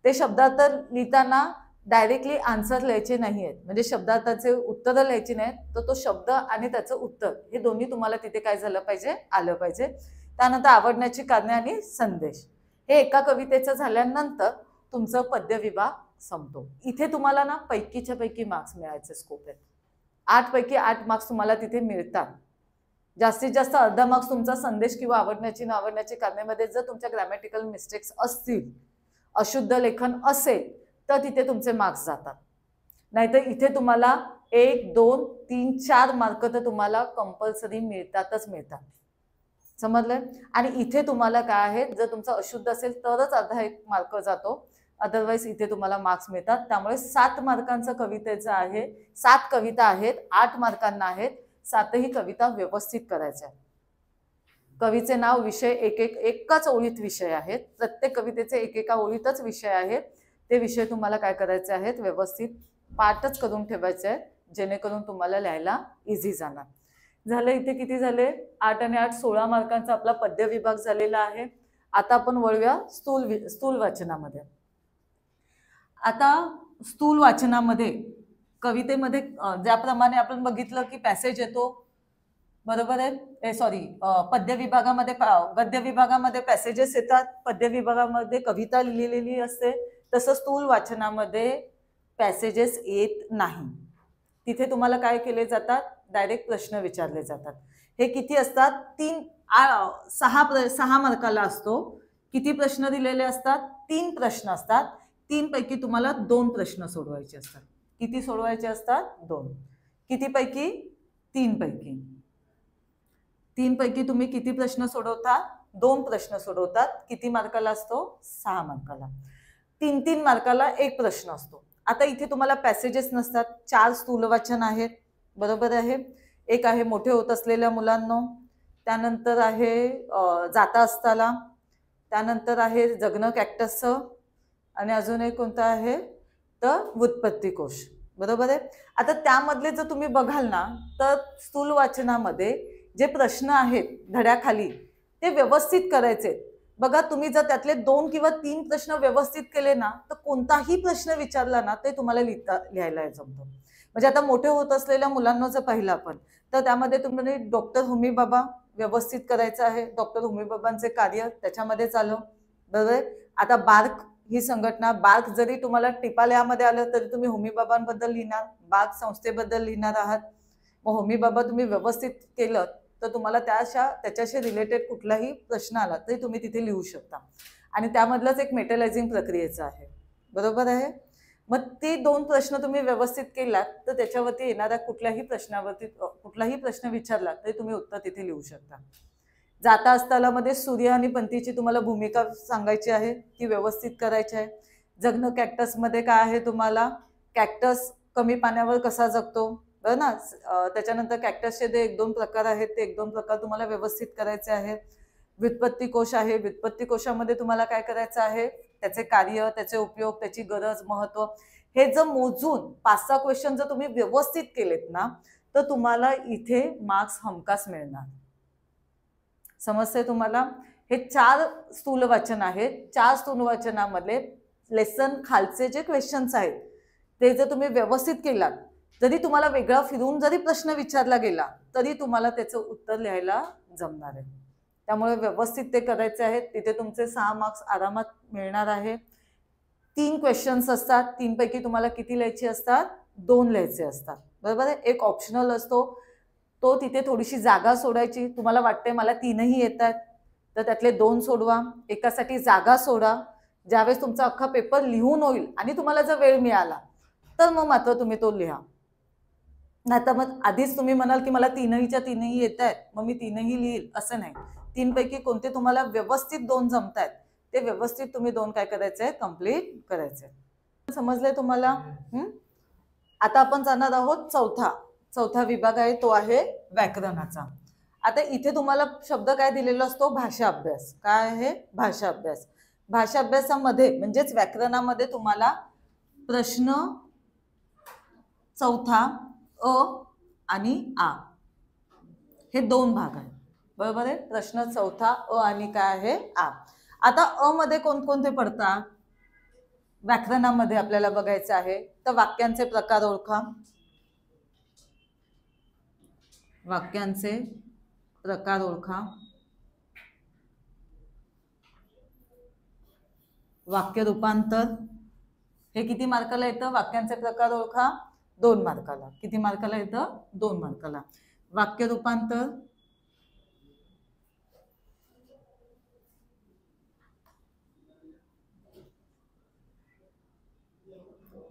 ते शब्दार्थ लिहिताना डायरेक्टली आन्सर लिहायचे नाहीयेत, म्हणजे शब्दार्थाचे उत्तर लिहायची नाहीत, तर तो शब्द आणि त्याचं उत्तर हे दोन्ही तुम्हाला तिथे काय झालं पाहिजे, आलं पाहिजे. त्यानंतर आवडण्याची कारणे आणि संदेश, हे एका कवितेचं झाल्यानंतर तुमचं पद्य विभाग संपतो. इथे तुम्हाला ना पैकीच्या पैकी मार्क्स मिळायचे स्कोप आहेत. 8 पैकी 8 मार्क्स तुम्हाला तिथे मिळतात. जास्तीत जास्त अर्धा मार्क्स तुमचा संदेश किंवा आवडण्याची न आवडण्याची कारणामध्ये जर तुमच्या ग्रॅमॅटिकल मिस्टेक्स असतील, अशुद्ध लेखन असेल, तर तिथे तुमचे मार्क्स जातात. नाहीतर इथे तुम्हाला 1, 2, 3, 4 मार्क तर तुम्हाला कंपल्सरी मिळतातच मिळतात, समजलं? आणि इथे तुम्हाला काय आहे, जर तुमचा अशुद्ध असेल तरच अर्धा 1 मार्क जातो, अदरवाईज इथे तुम्हाला मार्क्स मिळतात. त्यामुळे 7 मार्कांचं कवितेचं आहे, 7 कविता आहेत, 8 मार्कांना आहेत. 7ही कविता व्यवस्थित करायच्या. कवीचे नाव, विषय एकच ओळीत विषय आहेत. प्रत्येक कवितेचे एकेका ओळीतच विषय आहेत. ते विषय तुम्हाला काय करायचे आहेत, व्यवस्थित पाठच करून ठेवायचे आहेत, जेणेकरून तुम्हाला लिहायला इझी जाणार. झालं, इथे किती झाले, 8 आणि 8 16 मार्कांचा आपला पद्य विभाग झालेला आहे. आता आपण वळूया स्थूल वाचनामध्ये. आता स्थूल वाचनामध्ये कवितेमध्ये ज्याप्रमाणे आपण बघितलं की पॅसेज येतो, बरोबर आहे, पद्य विभागामध्ये गद्य विभागामध्ये पॅसेजेस येतात, पद्य विभागामध्ये कविता लिहिलेली असते. तसं स्थूल वाचनामध्ये पॅसेजेस येत नाही. तिथे तुम्हाला काय केले जातात, डायरेक्ट प्रश्न विचारले जातात. हे किती असतात, 6 मार्काला असतो. किती प्रश्न दिलेले असतात, 3 प्रश्न असतात. 3 पैकी तुम्हाला 2 प्रश्न सोडवायचे असतात. किती सोडवायचे असतात, 2. किती पैकी, 3 पैकी. 3 पैकी तुम्ही किती प्रश्न सोडवता, 2 प्रश्न सोडवतात. किती मार्काला असतो, 6 मार्काला. 3 मार्काला 1 प्रश्न असतो. आता इथे तुम्हाला पॅसेजेस नसतात. 4 स्थूल वाचन आहेत, बरोबर आहे. एक आहे मोठे होत असलेल्या मुलांनो, त्यानंतर आहे जाता असताना, त्यानंतर आहे जगणं कॅक्टसचं, आणि अजून एक कोणतं आहे तर व्युत्पत्ती कोश. बरोबर आहे. आता त्यामधले जर तुम्ही बघाल ना, तर स्थूल वाचनामध्ये जे प्रश्न आहेत धड्याखाली ते व्यवस्थित करायचे. बघा, तुम्ही जर त्यातले 2 किंवा 3 प्रश्न व्यवस्थित केले ना, तर कोणताही प्रश्न विचारला ना ते तुम्हाला लिहायला जमतं. म्हणजे आता मोठे होत असलेल्या मुलांना जर पाहिलं आपण, तर त्यामध्ये तुम्ही डॉक्टर होमी बाबा व्यवस्थित करायचं आहे. डॉक्टर होमी बाबांचे कार्य त्याच्यामध्येच आलं. बरोबर. आता बार्क ही संघटना, बार्क जरी तुम्हाला टिपालयामध्ये आलं तरी तुम्ही होमी बाबांबद्दल लिहिणार, बार्क संस्थेबद्दल लिहिणार आहात. मग होमी बाबा तुम्ही व्यवस्थित केलं तर तुम्हाला त्याच्याशी रिलेटेड कुठलाही प्रश्न आला तरी तुम्ही तिथे लिहू शकता. आणि त्यामधलंच एक मेटलायझिंग प्रक्रियेचं आहे. बरोबर आहे. मग ते 2 प्रश्न तुम्ही व्यवस्थित केलात तर त्याच्यावरती येणाऱ्या कुठल्याही प्रश्नावरती कुठलाही प्रश्न विचारला तरी तुम्ही उत्तर तिथे लिहू शकता. जाता असताना मध्ये सूर्य आणि पंतीची तुम्हाला भूमिका सांगायची आहे, ती व्यवस्थित करायची आहे. जगणं कॅक्टस मध्ये काय आहे, तुम्हाला कॅक्टस कमी पाण्यावर कसा जगतो, बरं ना. त्याच्यानंतर कॅक्टसचे जे 1-2 प्रकार आहेत ते 1-2 प्रकार तुम्हाला व्यवस्थित करायचे आहेत. व्युत्पत्ती कोश आहे, व्युत्पत्ती कोशामध्ये तुम्हाला काय करायचं आहे, त्याचे कार्य, त्याचे उपयोग, त्याची गरज, महत्व हे जर मोजून 5-6 क्वेश्चन जर तुम्ही व्यवस्थित केलेत ना तर तुम्हाला इथे मार्क्स हमखास मिळणार. समजते तुम्हाला. हे 4 स्थूल वाचन आहेत. 4 स्थूल वाचनामधले लेसन खालचे जे क्वेश्चन्स आहेत ते जर तुम्ही व्यवस्थित केलात, जरी तुम्हाला वेगळा फिरून जरी प्रश्न विचारला गेला तरी तुम्हाला त्याचं उत्तर लिहायला जमणार आहे. त्यामुळे व्यवस्थित ते करायचे आहेत. तिथे तुमचे 6 मार्क्स आरामात मिळणार आहे. 3 क्वेश्चन्स असतात. 3 पैकी तुम्हाला किती लिहायचे असतात, 2 लिहायचे असतात. बरोबर आहे. एक ऑप्शनल असतो, तो तिथे थोडीशी जागा सोडायची. तुम्हाला वाटते मला 3ही येतात तर त्यातले 2 सोडवा, एकासाठी जागा सोडा. ज्यावेळेस तुमचा अख्खा पेपर लिहून होईल आणि तुम्हाला जर वेळ मिळाला तर मग मात्र तुम्ही तो लिहा. नाही तर मग आधीच तुम्ही म्हणाल की मला 3हीच्या 3ही येत आहेत मग मी 3ही लिहिल, असं नाही. 3 पैकी कोणते तुम्हाला व्यवस्थित 2 जमतायत ते व्यवस्थित तुम्ही 2 काय करायचंय, कंप्लीट करायचंय. समजलंय तुम्हाला. आता आपण जाणार आहोत चौथा विभाग आहे, तो आहे व्याकरणाचा. आता इथे तुम्हाला शब्द काय दिलेला असतो, भाषा अभ्यास. काय आहे, भाषा अभ्यास. भाषा अभ्यासामध्ये म्हणजेच व्याकरणामध्ये तुम्हाला प्रश्न चौथा अ आणि आ हे 2 भाग आहेत. बरोबर आहे. प्रश्न चौथा अ आणि काय आहे, आ. आता अ मध्ये कोणकोणते पडतात व्याकरणामध्ये आपल्याला बघायचं आहे, तर वाक्यांचे प्रकार ओळखा. वाक्यांचे प्रकार ओळखा. वाक्य रूपांतर हे किती मार्काला येतं, वाक्यांचे प्रकार ओळखा 2 मार्काला. किती मार्काला येतं, 2 मार्काला. वाक्य रूपांतर,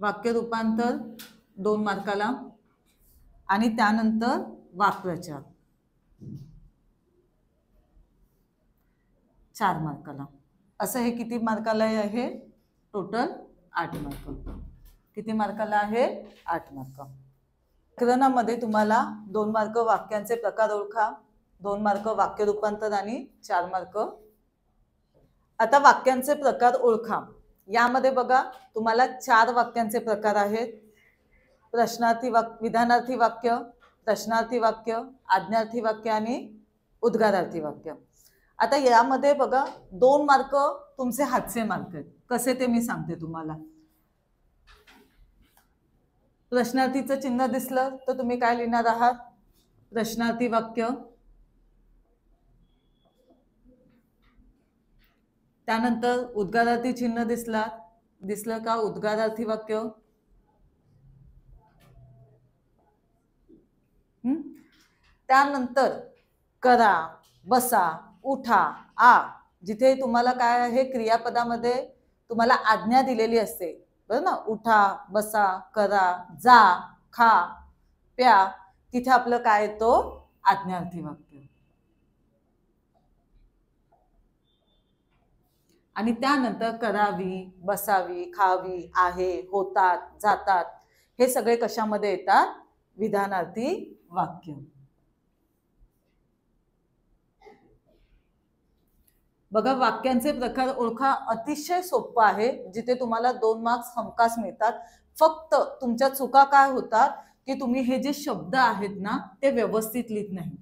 वाक्य रूपांतर 2 मार्काला. आणि त्यानंतर वाक्प्रचार 4 मार्काला. असं हे किती मार्काला आहे, टोटल 8 मार्क. किती मार्काला आहे, 8 मार्क. व्याकरणामध्ये तुम्हाला 2 मार्क वाक्यांचे प्रकार ओळखा, 2 मार्क वाक्य रूपांतर आणि 4 मार्क. आता वाक्यांचे प्रकार ओळखा. यामध्ये बघा तुम्हाला 4 वाक्यांचे प्रकार आहेत. प्रश्नार्थी वाक्य, विधानार्थी वाक्य, प्रश्नार्थी वाक्य, आज्ञार्थी वाक्य आणि उद्गारार्थी वाक्य. आता यामध्ये बघा 2 मार्क तुमचे हातचे मार्क आहेत. कसे ते मी सांगते तुम्हाला. प्रश्नार्थीचं चिन्ह दिसलं तर तुम्ही काय लिहिणार आहात, प्रश्नार्थी वाक्य. त्यानंतर उद्गारार्थी चिन्ह दिसलं का, उद्गारार्थी वाक्य. त्यानंतर करा, बसा, उठा, आ, जिथे तुम्हाला काय आहे, क्रियापदामध्ये तुम्हाला आज्ञा दिलेली असते, बरं ना. उठा, बसा, करा, जा, खा, प्या, तिथे आपलं काय येतो, आज्ञार्थी वाक्य. आणि त्यानंतर करावी, बसावी, खावी, आहे, होतात, जातात हे सगळे कशामध्ये येतात, विधानार्थी वाक्य. बघा वाक्यांचे प्रकार ओळखा, अतिशय सोपं आहे, जिथे तुम्हाला 2 मार्क्स हमखास मिळतात. फक्त तुमच्या चुका काय होतात की तुम्ही हे जे शब्द आहेत ना ते व्यवस्थित लिहित नाही,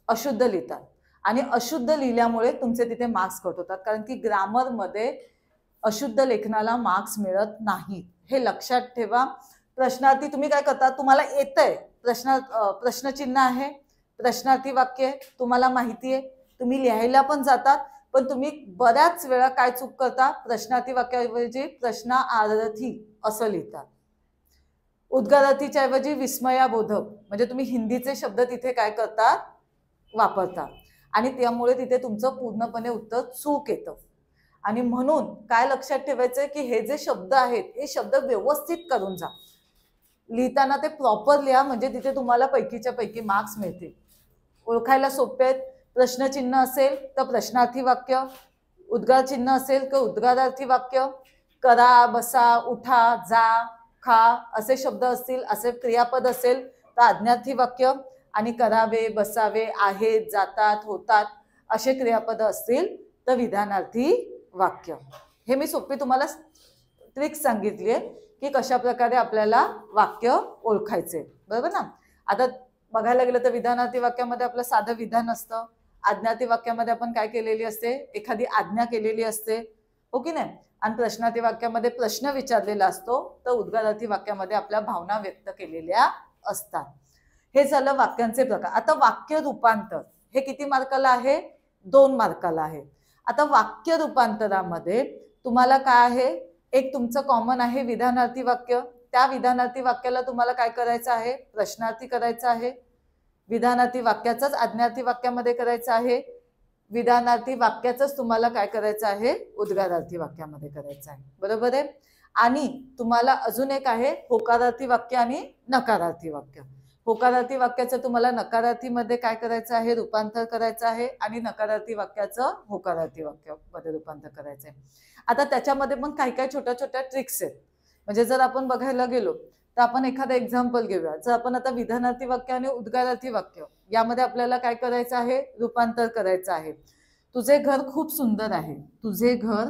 अशुद्ध लिहितात आणि अशुद्ध लिहिल्यामुळे तुमचे तिथे मार्क्स कट होतात, कारण की ग्रामरमध्ये अशुद्ध लेखनाला मार्क्स मिळत नाही, हे लक्षात ठेवा. प्रश्नार्थी तुम्ही काय करता, तुम्हाला येतंय प्रश्नचिन्ह आहे, प्रश्नार्थी वाक्य तुम्हाला माहिती आहे, तुम्ही लिहायला पण जातात, पण तुम्ही बऱ्याच वेळा काय चूक करता, प्रश्नार्थी वाक्याऐवजी प्रश्नार्थी असं लिहिता. उद्गारार्थीच्या ऐवजी विस्मयाबोधक म्हणजे तुम्ही हिंदीचे शब्द तिथे काय करता, वापरता, आणि त्यामुळे तिथे तुमचं पूर्णपणे उत्तर चूक येतं. आणि म्हणून काय लक्षात ठेवायचं की हे जे शब्द आहेत हे शब्द व्यवस्थित करून जा, लिहिताना ते प्रॉपर लिहा, म्हणजे तिथे तुम्हाला पैकीच्या पैकी मार्क्स मिळतील. ओळखायला सोपे आहेत. प्रश्नचिन्ह असेल तर प्रश्नार्थी वाक्य, उद्गार चिन्ह असेल तर उद्गारार्थी वाक्य, करा, बसा, उठा, जा, खा असे शब्द असतील, असे क्रियापद असेल तर आज्ञार्थी वाक्य, आणि करावे, बसावे, आहेत, जातात, होतात असे क्रियापद असतील तर विधानार्थी वाक्य. हे मी सोपी तुम्हाला ट्रिक सांगितली आहे की कशा प्रकारे आपल्याला वाक्य ओळखायचे, बरोबर ना. आता बघायला गेलं तर विधानार्थी वाक्यामध्ये आपलं साधं विधान असतं, आज्ञार्थी वाक्यामध्ये आपण काय केलेली असते, एखादी आज्ञा केलेली असते, हो की नाही, आणि प्रश्नार्थी वाक्यामध्ये प्रश्न विचारलेला असतो, तर उद्गारार्थी वाक्यामध्ये आपल्या भावना व्यक्त केलेल्या असतात. हे झालं वाक्यांचे प्रकार. आता वाक्य रूपांतर हे किती मार्काला आहे, 2 मार्काला आहे. आता वाक्य रूपांतरामध्ये तुम्हाला काय आहे, एक तुमचं कॉमन आहे विधानार्थी वाक्य, त्या विधानार्थी वाक्याला तुम्हाला काय करायचं आहे, प्रश्नार्थी करायचं आहे, विधानार्थी वाक्याचंच आज्ञार्थी वाक्यामध्ये करायचं आहे, विधानार्थी वाक्याचंच तुम्हाला काय करायचं आहे, उद्गारार्थी वाक्यामध्ये करायचं आहे, बरोबर आहे. आणि तुम्हाला अजून एक आहे होकारार्थी वाक्य आणि नकारार्थी वाक्य. होकारार्थी वाक्याचं तुम्हाला नकारार्थीमध्ये काय करायचं आहे, रूपांतर करायचं आहे, आणि नकारार्थी वाक्याचं होकारार्थी वाक्यामध्ये रूपांतर करायचं आहे. आता त्याच्यामध्ये पण काही काही छोट्या छोट्या ट्रिक्स आहेत. म्हणजे जर आपण बघायला गेलो तर आपण एखादं एक्झाम्पल घेऊया. जर आपण आता विधानार्थी वाक्य आणि उद्गारार्थी वाक्य यामध्ये आपल्याला काय करायचं आहे, रूपांतर करायचं आहे. तुझे घर खूप सुंदर आहे, तुझे घर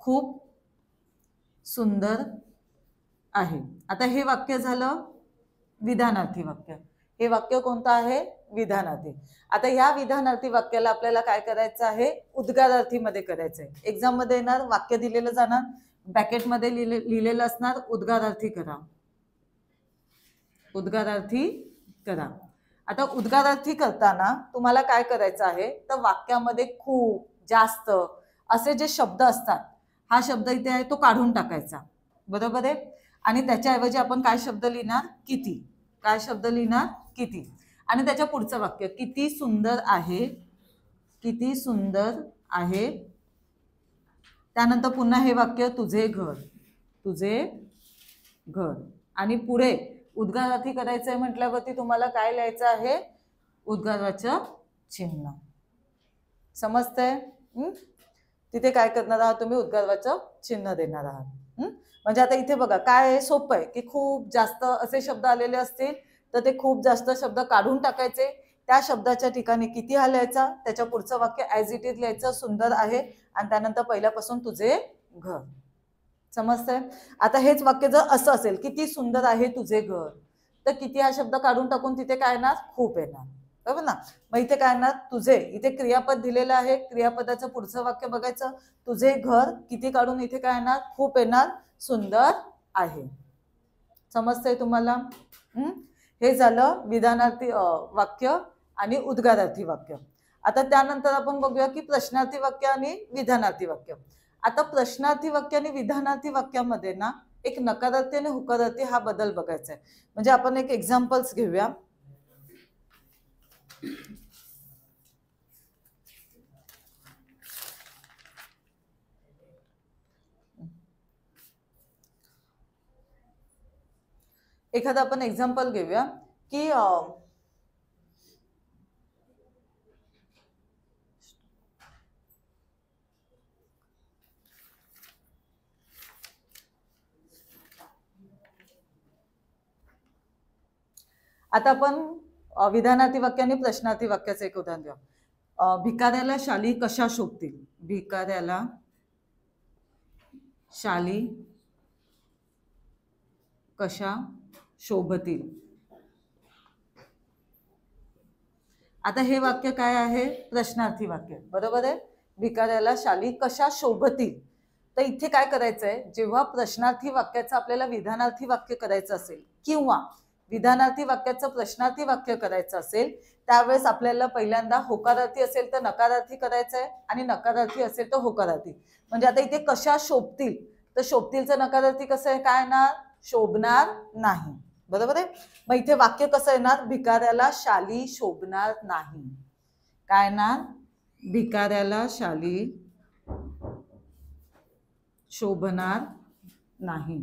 खूप सुंदर आहे. आता हे वाक्य झालं विधानार्थी वाक्य. हे वाक्य कोणतं आहे, विधानार्थी. आता या विधानार्थी वाक्याला आपल्याला काय करायचं आहे, उद्गारार्थी मध्ये करायचं आहे. एक्झाम मध्ये येणार, वाक्य दिलेलं जाणार, ब्रॅकेट मध्ये लिहिलेलं असणार, उद्गारार्थी करा, उद्गारार्थी करा. आता उद्गारार्थी करताना तुम्हाला काय करायचं आहे, तर वाक्यामध्ये खूप, जास्त असे जे शब्द असतात, हा शब्द इथे आहे तो काढून टाकायचा, बरोबर आहे. आणि त्याच्याऐवजी आपण काय शब्द लिहिणार, किती. काय शब्द लिहिणार, किती. आणि त्याच्या पुढचं वाक्य, किती सुंदर आहे, किती सुंदर आहे. त्यानंतर पुन्हा हे वाक्य, तुझे घर, तुझे घर. आणि पुढे उद्गारार्थी करायचं आहे म्हटल्यावरती तुम्हाला काय लिहायचं आहे, उद्गाराचं चिन्ह. समजतंय. तिथे काय करणार आहात तुम्ही, उद्गाराचं चिन्ह देणार आहात. म्हणजे आता इथे बघा काय आहे, सोपं आहे की खूप जास्त असे शब्द आलेले असतील तर ते खूप जास्त शब्द काढून टाकायचे, त्या शब्दाच्या ठिकाणी किती हा लिहायचा, त्याच्या पुढचं वाक्य ॲज इट इज लिहायचं, सुंदर आहे, आणि त्यानंतर पहिल्यापासून तुझे घर. समजतंय. आता हेच वाक्य जर असं असेल, किती सुंदर आहे तुझे घर, तर किती हा शब्द काढून टाकून तिथे काय येणार, खूप येणार, बरोबर ना. मग इथे काय येणार, तुझे, इथे क्रियापद दिलेलं आहे, क्रियापदाचं पुढचं वाक्य बघायचं, तुझे घर, किती काढून इथे काय येणार, खूप येणार, सुंदर आहे. समजतंय तुम्हाला. हे झालं विधानार्थी वाक्य आणि उद्गारार्थी वाक्य. आता त्यानंतर आपण बघूया की प्रश्नार्थी वाक्य आणि विधानार्थी वाक्य. आता प्रश्नार्थी वाक्य आणि विधानार्थी वाक्यामध्ये ना एक नकारार्थी आणि होकारार्थी हा बदल बघायचा आहे. म्हणजे आपण एक एक्झाम्पल्स घेऊया. एखादा आपण एक्झाम्पल घेऊया की आता आपण विधानार्थी वाक्य आणि प्रश्नार्थी वाक्याचं एक उदाहरण देऊ. भिकाऱ्याला शाली कशा शोभतील, भिकाऱ्याला शाली कशा शोभतील. आता हे वाक्य काय आहे? प्रश्नार्थी वाक्य, बरोबर आहे. भिकाऱ्याला शाली कशा शोभतील. तर इथे काय करायचंय, जेव्हा प्रश्नार्थी वाक्याचं आपल्याला विधानार्थी वाक्य करायचं असेल किंवा विधानार्थी वाक्याचं प्रश्नार्थी वाक्य करायचं असेल, त्यावेळेस आपल्याला पहिल्यांदा होकारार्थी असेल तर नकारार्थी करायचं आहे आणि नकारार्थी असेल तर होकारार्थी. म्हणजे आता इथे कशा शोभतील, तर शोभतीलचं नकारार्थी कसं आहे, काय येणार? शोभणार नाही, बरोबर आहे. मग इथे वाक्य कसं येणार? भिकाऱ्याला शाली शोभणार नाही. काय येणार? भिकाऱ्याला शाली शोभणार नाही.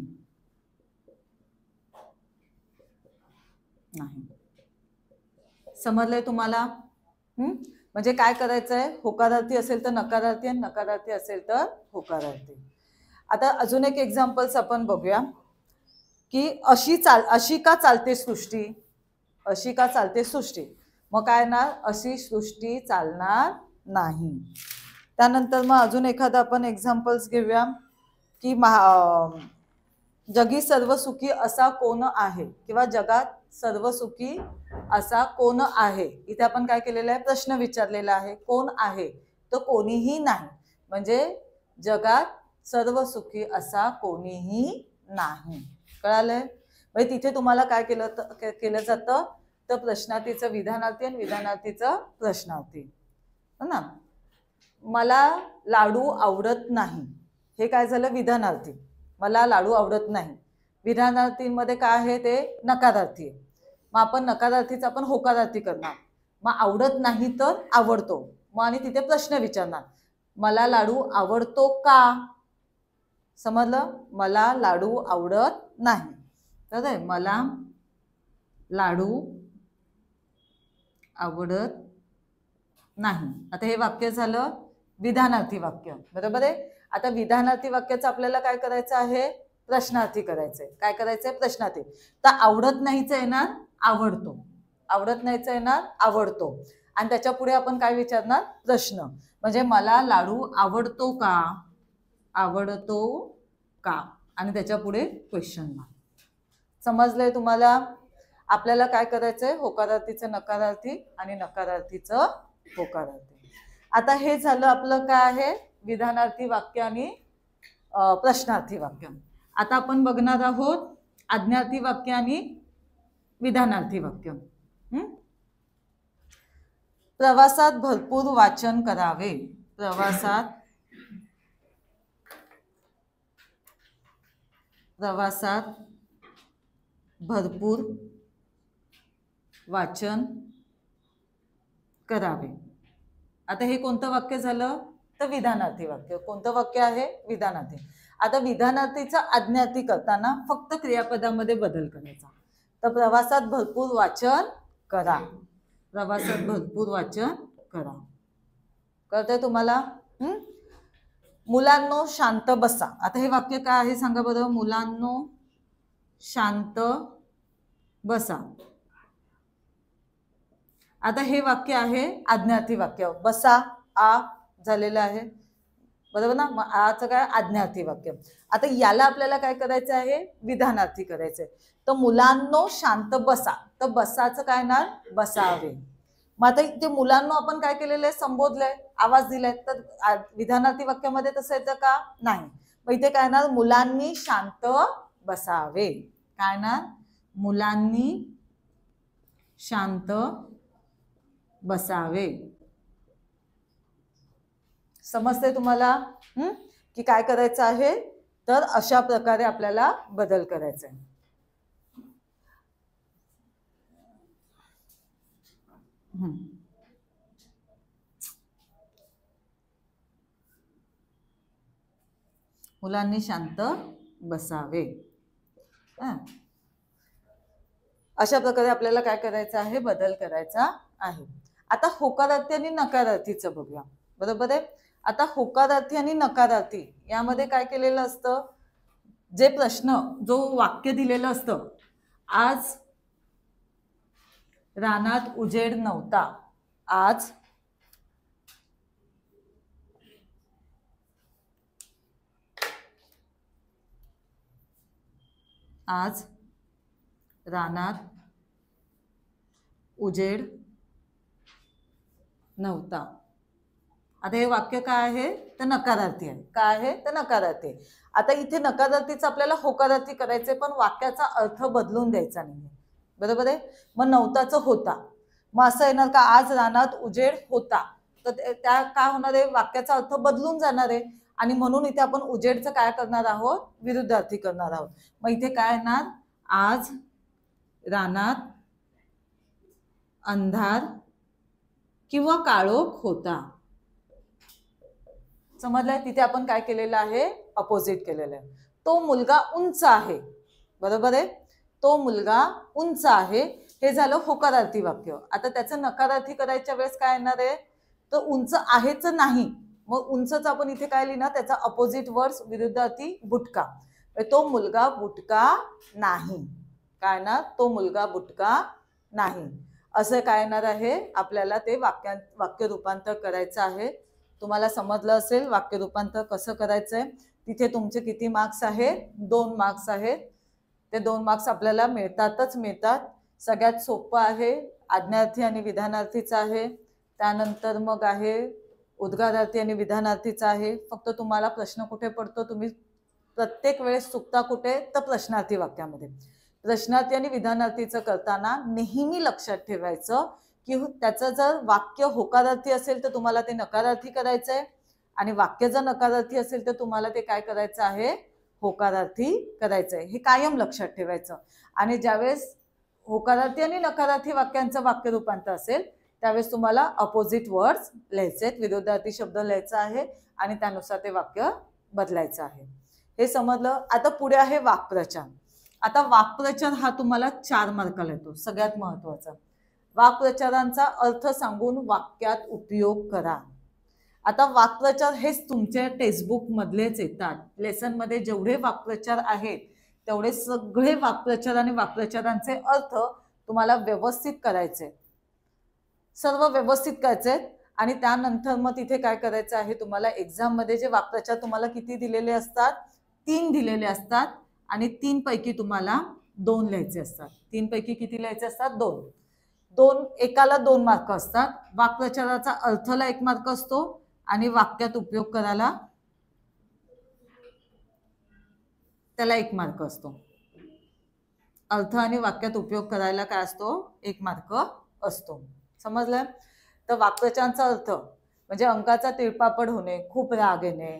समजलंय तुम्हाला? म्हणजे काय करायचंय? होकारार्थी असेल तर नकारार्थी आणि नकारार्थी असेल तर होकारार्थी. आता अजून एक एक्झाम्पल्स आपण बघूया की अशी का चालते सृष्टी. अशी का चालते सृष्टी. मग काय ना, अशी सृष्टी चालणार नाही. त्यानंतर मग अजून एखादा आपण एक्झाम्पल्स घेऊया की जगी सर्व सुखी असा कोण आहे, किंवा जगात सर्व सुखी असा कोण आहे. इथे आपण काय केलेलं आहे? प्रश्न विचारलेला आहे. कोण आहे? तर कोणीही नाही. म्हणजे जगात सर्व सुखी असा कोणीही नाही. कळालंय? म्हणजे तिथे तुम्हाला काय केलं जातं, तर प्रश्नार्थीचं विधानार्थी आणि विधानार्थीचं प्रश्नार्थी. हो ना. मला लाडू आवडत नाही, हे काय झालं? विधानार्थी. मला लाडू आवडत नाही. विधानार्थीमध्ये काय आहे? ते नकारार्थी आहे. मग आपण नकारार्थीचा आपण होकारार्थी करणार. मग आवडत नाही तर आवडतो. मग आणि तिथे प्रश्न विचारणार, मला लाडू आवडतो का. समजलं? मला लाडू आवडत नाही. तर मला लाडू आवडत नाही. आता हे वाक्य झालं विधानार्थी वाक्य, बरोबर आहे. आता विधानार्थी वाक्याचं आपल्याला काय करायचं आहे? प्रश्नार्थी करायचंय. काय करायचंय? प्रश्नार्थी. तर आवडत नाहीचं येणार आवडतो. आवडत नाहीचं येणार आवडतो. आणि त्याच्या पुढे आपण काय विचारणार? प्रश्न. म्हणजे मला लाडू आवडतो का. आवडतो का. आणि त्याच्या पुढे क्वेश्चन मार्क. समजलंय तुम्हाला? आपल्याला काय करायचंय? होकारार्थीचं नकारार्थी आणि नकारार्थीचं होकारार्थी. आता हे झालं आपलं काय आहे? विधानार्थी वाक्य आणि प्रश्नार्थी वाक्य. आता आपण बघणार आहोत आज्ञार्थी वाक्य आणि विधानार्थी वाक्य. प्रवासात भरपूर वाचन करावे. प्रवासात भरपूर वाचन करावे. आता हे कोणतं वाक्य झालं? तर विधानार्थी वाक्य. कोणतं वाक्य आहे? विधानार्थी. आता विधानार्थीचा आज्ञार्थी करताना फक्त क्रियापदामध्ये बदल करायचा. तर प्रवासात भरपूर वाचन करा. प्रवासात भरपूर वाचन करा. कळतंय तुम्हाला? मुलांनो शांत बसा. आता हे वाक्य काय आहे सांगा बरं? मुलांनो शांत बसा. आता हे वाक्य आहे आज्ञार्थी वाक्य. बसा आ झालेलं आहे, बरोबर ना. मग आचं काय? आज्ञार्थी वाक्य. आता याला आपल्याला काय करायचं आहे? विधानार्थी करायचंय. तर मुलांनो शांत बसा. तर बसाचं काय ना? बसावे. मग आता इथे मुलांनो आपण काय केलेलं आहे? संबोधलंय, आवाज दिलाय. तर विधानार्थी वाक्यामध्ये तसं येतं का? नाही. मग इथे काय ना? मुलांनी शांत बसावे. काय ना? मुलांनी शांत बसावे. समजते तुम्हाला की काय करायचं आहे? तर अशा प्रकारे आपल्याला बदल करायचा आहे. मुलांनी शांत बसावे. अशा प्रकारे आपल्याला काय करायचं आहे? बदल करायचा आहे. आता होकारार्थी आणि नकारार्थीचं बघूया, बरोबर आहे. आता होकारार्थी आणि नकारार्थी यामध्ये काय केलेलं असतं? जे प्रश्न जो वाक्य दिलेलं असतं, आज रानात उजेड नव्हता. आज आज रानात उजेड नव्हता. आता हे वाक्य काय आहे तर नकारार्थी आहे. काय आहे तर नकारार्थी आहे. आता इथे नकारार्थीचं आपल्याला होकारार्थी करायचंय, पण वाक्याचा अर्थ बदलून द्यायचा नाहीये. बरोबर आहे. मग नव्हताचं होता, मग असं येणार का आज रानात उजेड होता, तर त्या काय होणार आहे वाक्याचा अर्थ बदलून जाणार आहे. आणि म्हणून इथे आपण उजेडचं काय करणार आहोत विरुद्धार्थी करणार आहोत. मग इथे काय येणार आज रानात अंधार किंवा काळोख होता. समजलंय. तिथे आपण काय केलेलं आहे अपोजिट केलेलं आहे. तो मुलगा उंच आहे. बरोबर आहे. तो मुलगा उंच आहे हे झालं होकारार्थी वाक्य. आता त्याचं नकारार्थी करायच्या वेळेस काय येणार आहे तर उंच आहेच नाही. मग उंचच आपण इथे काय लिहिणार त्याचा अपोजिट वर्ड्स विरुद्धार्थी बुटका. तो मुलगा बुटका नाही. काय ना तो मुलगा बुटका नाही असं काय येणार आहे आपल्याला ते वाक्य रूपांतर करायचं आहे. तुम्हाला समजलं असेल वाक्य रूपांतर कसं करायचंय. तिथे तुमचे किती मार्क्स आहेत 2 मार्क्स आहेत. ते 2 मार्क्स आपल्याला मिळतातच मिळतात. सगळ्यात सोपं आहे आज्ञार्थी आणि विधानार्थीचं आहे. त्यानंतर मग आहे उद्गारार्थी आणि विधानार्थीचा आहे. फक्त तुम्हाला प्रश्न कुठे पडतो तुम्ही प्रत्येक वेळेस चुकता कुठे तर प्रश्नार्थी वाक्यामध्ये. प्रश्नार्थी आणि विधानार्थीचं करताना नेहमी लक्षात ठेवायचं की त्याचं जर वाक्य होकारार्थी असेल तर तुम्हाला ते नकारार्थी करायचंय आणि वाक्य जर नकारार्थी असेल तर तुम्हाला ते काय करायचं आहे होकारार्थी करायचंय. हे कायम लक्षात ठेवायचं. आणि ज्यावेळेस होकारार्थी आणि नकारार्थी वाक्यांचं वाक्य रूपांतर असेल त्यावेळेस तुम्हाला अपोजिट वर्ड्स लिहायचे आहेत, विरोधार्थी शब्द लिहायचा आहे आणि त्यानुसार ते वाक्य बदलायचं आहे. हे समजलं. आता पुढे आहे वाक्प्रचार. आता वाक्प्रचार हा तुम्हाला 4 मार्काला येतो. सगळ्यात महत्वाचा वाक्प्रचारांचा अर्थ सांगून वाक्यात उपयोग करा. आता वाक्प्रचार हेच तुमच्या टेक्स्टबुक मधलेच येतात. लेसन मध्ये जेवढे वाक्प्रचार आहेत तेवढे सगळे वाक्प्रचार आणि वाक्प्रचारांचे अर्थ तुम्हाला व्यवस्थित करायचे, सर्व व्यवस्थित करायचे. आणि त्यानंतर मग तिथे काय करायचं आहे तुम्हाला एक्झाम मध्ये जे वाक्प्रचार तुम्हाला किती दिलेले असतात 3 दिलेले असतात आणि 3 पैकी तुम्हाला 2 लिहायचे असतात. 3 पैकी किती लिहायचे असतात 2. एकाला 2 मार्क असतात. वाक्प्रचाराचा अर्थला 1 मार्क असतो आणि वाक्यात उपयोग करायला त्याला 1 मार्क असतो. अर्थ आणि वाक्यात उपयोग करायला काय असतो 1 मार्क असतो. समजलं. तर वाक्प्रचारांचा अर्थ म्हणजे अंकाचा तिळपापड होणे, खूप राग येणे,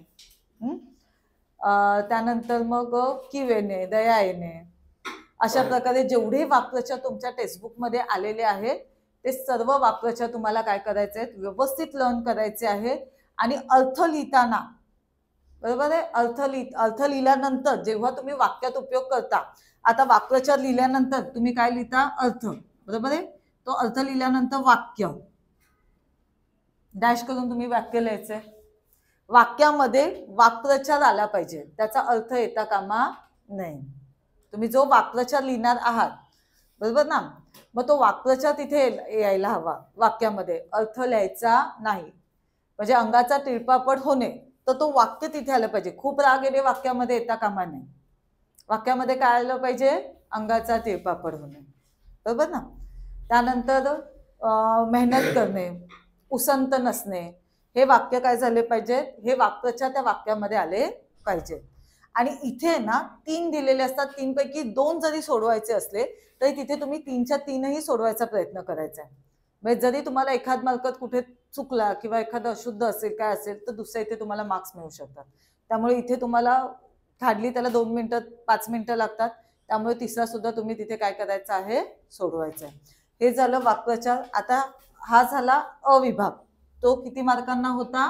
त्यानंतर मग कीव येणे, दया येणे, अशा प्रकारे जेवढे वाक्प्रचार तुमच्या टेक्स्टबुक मध्ये आलेले आहेत ते सर्व वाक्प्रचार तुम्हाला काय करायचे आहेत व्यवस्थित लर्न करायचे आहेत. आणि अर्थ लिहिताना बरोबर आहे अर्थ लिहिल्यानंतर जेव्हा तुम्ही वाक्यात उपयोग करता, आता वाक्प्रचार लिहिल्यानंतर तुम्ही काय लिहिता अर्थ. बरोबर आहे. तो अर्थ लिहिल्यानंतर वाक्य डॅश करून तुम्ही वाक्य लिहायचंय. वाक्यामध्ये वाक्प्रचार आला पाहिजे, त्याचा अर्थ येता कामा नाही. तुम्ही जो वाक्प्रचार लिहिणार आहात बरोबर ना, मग तो वाक्प्रचार तिथे यायला हवा. वाक्यामध्ये अर्थ लिहायचा नाही. म्हणजे अंगाचा तिळपापड होणे तर तो वाक्य तिथे आलं पाहिजे. खूप राग येणे वाक्यामध्ये येता कामा नाही. वाक्यामध्ये काय आलं पाहिजे अंगाचा तिळपापड होणे. बरोबर ना. त्यानंतर मेहनत करणे, उसंत नसणे, हे वाक्य काय झाले पाहिजे हे वाक्प्रचार त्या वाक्यामध्ये आले पाहिजे. आणि इथे ना 3 दिलेले असतात. 3 पैकी 2 जरी सोडवायचे असले तरी तिथे तुम्ही 3च्या 3ही सोडवायचा प्रयत्न करायचा आहे. म्हणजे जरी तुम्हाला एखाद मार्कात कुठे चुकला किंवा एखादा अशुद्ध असेल काय असेल तर दुसऱ्या इथे तुम्हाला मार्क्स मिळू शकतात. त्यामुळे इथे तुम्हाला हार्डली त्याला 2 मिनिटं 5 मिनिटं लागतात. त्यामुळे तिसरा सुद्धा तुम्ही तिथे काय करायचं आहे सोडवायचं आहे. हे झालं वाक्प्रचार. आता हा झाला अविभाग. तो किती मार्कांना होता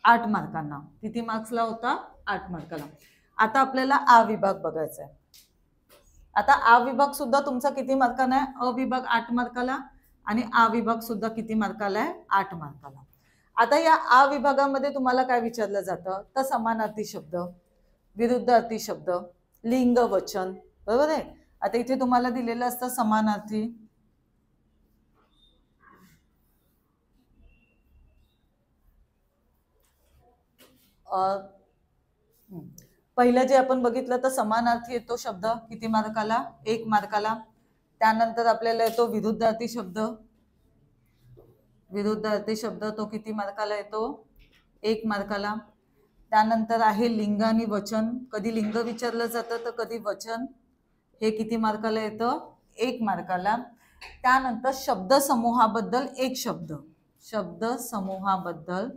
8 मार्कांना. किती मार्क्सला होता 8 मार्काला. आता आपल्याला आ विभाग बघायचा आहे. आता आ विभाग सुद्धा तुमचा किती मार्कांना आहे अविभाग 8 मार्काला आणि आ विभाग सुद्धा किती मार्काला आहे 8 मार्काला. आता या आ विभागामध्ये तुम्हाला काय विचारलं जातं तर समानार्थी शब्द, विरुद्धार्थी शब्द, लिंग वचन. बरोबर आहे. आता इथे तुम्हाला दिलेलं असतं समानार्थी, पहिलं जे आपण बघितलं तर समानार्थी येतो शब्द, किती मार्काला? 1 मार्काला. त्यानंतर आपल्याला येतो विरुद्धार्थी शब्द. विरुद्धार्थी शब्द तो किती मार्काला येतो? 1 मार्काला. त्यानंतर आहे लिंग आणि वचन. कधी लिंग विचारलं जातं तर कधी वचन. हे किती मार्काला येतं? 1 मार्काला. त्यानंतर शब्द समूहाबद्दल एक शब्द. शब्द समूहाबद्दल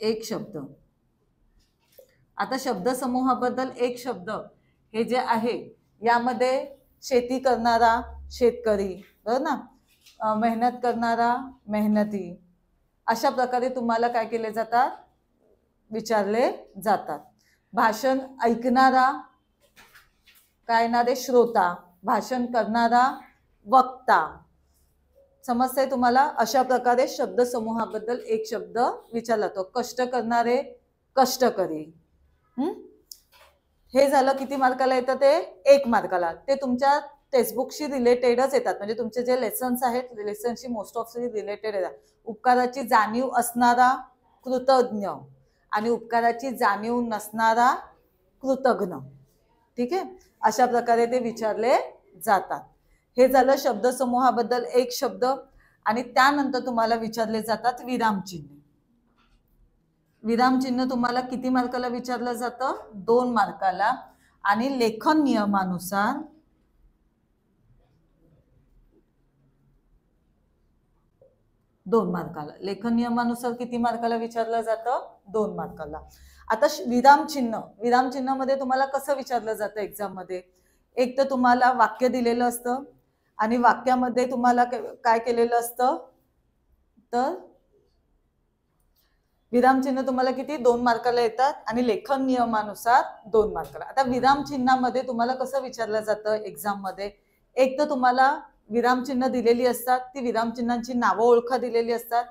एक शब्द. आता शब्द समूहाबद्दल एक शब्द हे जे आहे यामध्ये शेती करणारा शेतकरी, बरोबर ना, मेहनत करणारा मेहनती, अशा प्रकारे तुम्हाला काय केले जातात? विचारले जातात. भाषण ऐकणारा काय ना रे? श्रोता. भाषण करणारा वक्ता. समजतंय तुम्हाला? अशा प्रकारे शब्द समूहाबद्दल एक शब्द विचारला जातो. कष्ट करणारे कष्टकरी. हे झालं किती मार्काला येतं? ते 1 मार्काला. ते तुमच्या टेक्स्टबुकशी रिलेटेडच येतात, म्हणजे तुमचे जे लेसन्स आहेत लेसनशी मोस्ट ऑफ रिलेटेड येतात. उपकाराची जाणीव असणारा कृतज्ञ आणि उपकाराची जाणीव नसणारा कृतघ्न. ठीक आहे, अशा प्रकारे ते विचारले जातात. हे झालं शब्द समूहाबद्दल एक शब्द. आणि त्यानंतर तुम्हाला विचारले जातात विरामचिन्ह. विरामचिन्ह तुम्हाला किती मार्काला विचारलं जातं? 2 मार्काला. आणि लेखन नियमानुसार दोन मार्काला. लेखन नियमानुसार किती मार्काला विचारलं जातं? 2 मार्काला. आता विरामचिन्ह. विरामचिन्हामध्ये तुम्हाला कसं विचारलं जातं एक्झाम मध्ये? एक तर तुम्हाला वाक्य दिलेलं असतं आणि वाक्यामध्ये तुम्हाला काय केलेलं असतं? तर विरामचिन्ह तुम्हाला किती? 2 मार्काला येतात आणि लेखन नियमानुसार 2 मार्काला. आता विरामचिन्हामध्ये तुम्हाला कसं विचारलं जातं एक्झाम मध्ये? एक तर तुम्हाला विरामचिन्ह दिलेली असतात, ती विरामचिन्हांची नावं ओळखा दिलेली असतात,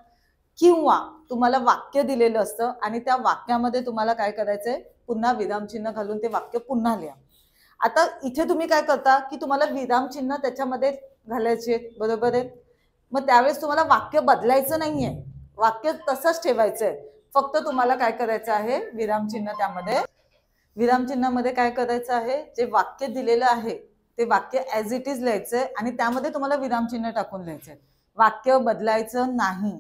किंवा तुम्हाला वाक्य दिलेलं असतं आणि त्या वाक्यामध्ये तुम्हाला काय करायचंय? पुन्हा विरामचिन्ह घालून ते वाक्य पुन्हा लिहा. आता इथे तुम्ही काय करता की तुम्हाला विरामचिन्ह त्याच्यामध्ये घालायचे, बरोबर आहे? मग त्यावेळेस तुम्हाला वाक्य बदलायचं नाहीये, वाक्य तसंच ठेवायचंय. फक्त तुम्हाला काय करायचं आहे? विरामचिन्ह त्यामध्ये, विरामचिन्हामध्ये काय करायचं आहे? जे वाक्य दिलेलं आहे ते वाक्य ॲज इट इज लिहायचंय आणि त्यामध्ये तुम्हाला विरामचिन्ह टाकून लिहायचंय. वाक्य बदलायचं नाही.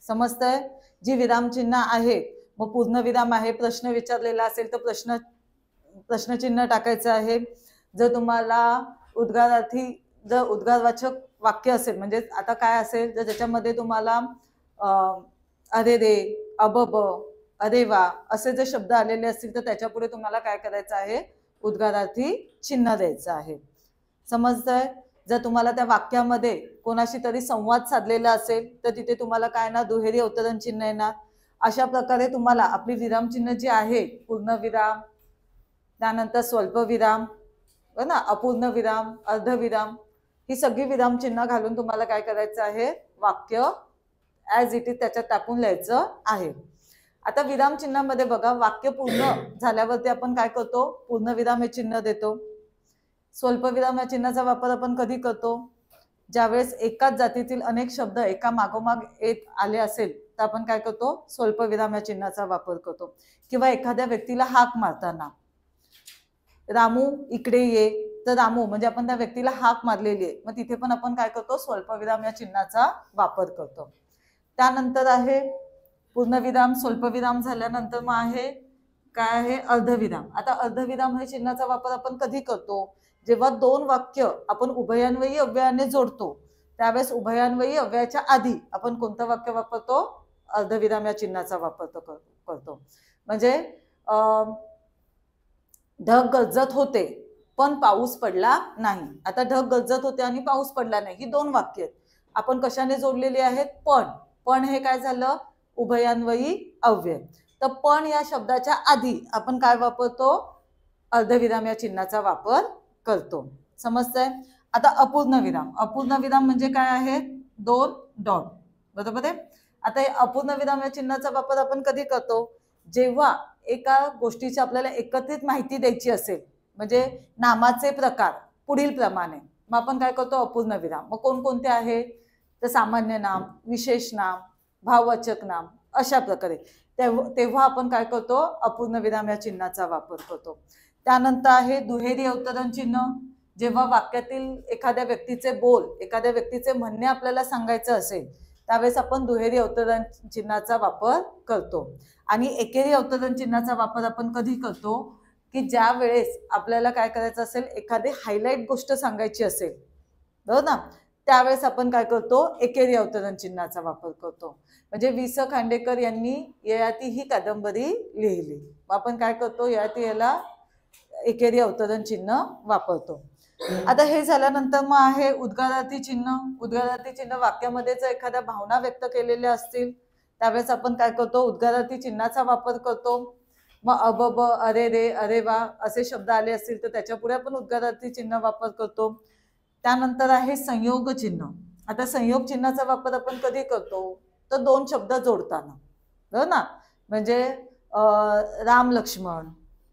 समजतंय? जी विरामचिन्ह आहे, मग पूर्णविराम आहे, प्रश्न विचारलेला असेल तर प्रश्नचिन्ह टाकायचं आहे. जर तुम्हाला उद्गारार्थी, जर उद्गारवाचक वाक्य असेल, म्हणजे आता काय असेल तर ज्याच्यामध्ये तुम्हाला अरे रे, अबब, अरे वा असे जे शब्द आलेले असतील तर त्याच्यापुढे तुम्हाला काय करायचं आहे? उद्गारार्थी चिन्ह द्यायचं आहे. समजतंय? जर तुम्हाला त्या वाक्यामध्ये कोणाशी तरी संवाद साधलेला असेल तर तिथे तुम्हाला काय ना? दुहेरी अवतरण चिन्ह येणार. अशा प्रकारे तुम्हाला आपली विरामचिन्ह जी आहे, पूर्णविराम, त्यानंतर स्वल्पविराम, बरं ना, अपूर्ण विराम, अर्धविराम, ही सगळी विरामचिन्ह घालून तुम्हाला काय करायचं आहे? वाक्य ॲज इट इज त्याच्यात टाकून लिहायचं आहे. आता विरामचिन्हामध्ये बघा, वाक्य पूर्ण झाल्यावरती आपण काय करतो? पूर्णविराम हे चिन्ह देतो. स्वल्पविराम या चिन्हाचा वापर आपण कधी करतो? ज्यावेळेस एकाच जातीतील अनेक शब्द एका मागोमाग येत आले असेल तर आपण काय करतो? स्वल्पविराम या चिन्हाचा वापर करतो. किंवा एखाद्या व्यक्तीला हाक मारताना, रामू इकडे ये, तर रामू म्हणजे आपण त्या व्यक्तीला हाक मारलेली आहे, मग तिथे पण आपण काय करतो? स्वल्पविराम या चिन्हाचा वापर करतो. त्यानंतर आहे पूर्णविराम. स्वल्पविराम झाल्यानंतर मग आहे काय आहे? अर्धविराम. आता अर्धविराम हे चिन्हाचा वापर आपण कधी करतो? जेव्हा 2 वाक्य आपण उभयान्वयी अव्ययाने जोडतो, त्यावेळेस उभयान्वयी अव्ययाच्या आधी आपण कोणतं वाक्य वापरतो? अर्धविराम या चिन्हाचा वापर करतो. म्हणजे ढग गरजत होते पण पाऊस पडला नाही. आता ढग गरजत होते आणि पाऊस पडला नाही, ही 2 वाक्य आहेत. आपण कशाने जोडलेली आहेत? पण हे काय झालं? उभयान्वयी अव्यय. तर पण या शब्दाच्या आधी आपण काय वापरतो? अर्धविराम या चिन्हाचा वापर करतो. समजतंय? आता अपूर्ण विराम. अपूर्ण विराम म्हणजे काय आहे? 2 डॉट, बरोबर आहे? आता हे अपूर्ण विराम या चिन्हाचा वापर आपण कधी करतो? जेव्हा एका गोष्टीची आपल्याला एकत्रित माहिती द्यायची असेल, म्हणजे नामाचे प्रकार पुढील प्रमाणे, मग आपण काय करतो? अपूर्ण विराम. मग कोणकोणते आहे? तर सामान्य नाम, विशेष नाम, भाववाचक नाम, अशा प्रकारे तेव्हा आपण काय करतो, अपूर्ण विराम या चिन्हाचा वापर करतो. त्यानंतर आहे दुहेरी अवतरण चिन्ह. जेव्हा वाक्यातील एखाद्या व्यक्तीचे बोल, एखाद्या व्यक्तीचे म्हणणे आपल्याला सांगायचं असेल त्यावेळेस आपण दुहेरी अवतरण चिन्हाचा वापर करतो. आणि एकेरी अवतरण चिन्हाचा वापर आपण कधी करतो की ज्या वेळेस आपल्याला काय करायचं असेल, एखादी हायलाइट गोष्ट सांगायची असेल, बरोबर ना, त्यावेळेस आपण काय करतो, एकेरी अवतरण चिन्हाचा वापर करतो. म्हणजे वि स खांडेकर यांनी ययाती ही कादंबरी लिहिली, आपण काय करतो, ययाती याला एकेरी अवतरण चिन्ह वापरतो. आता हे झाल्यानंतर मग आहे उद्गारार्थी चिन्ह. उद्गारार्थी चिन्ह वाक्यामध्ये जर एखाद्या भावना व्यक्त केलेल्या असतील त्यावेळेस आपण काय करतो, उद्गारार्थी चिन्हाचा वापर करतो. मग अबब, अरे रे, अरे वा असे शब्द आले असतील तर त्याच्या पुढे आपण उद्गारार्थी चिन्ह वापर करतो. त्यानंतर आहे संयोग चिन्ह. आता संयोग चिन्हाचा वापर आपण कधी करतो, तर दोन शब्द जोडताना, बरोबर ना, म्हणजे राम लक्ष्मण,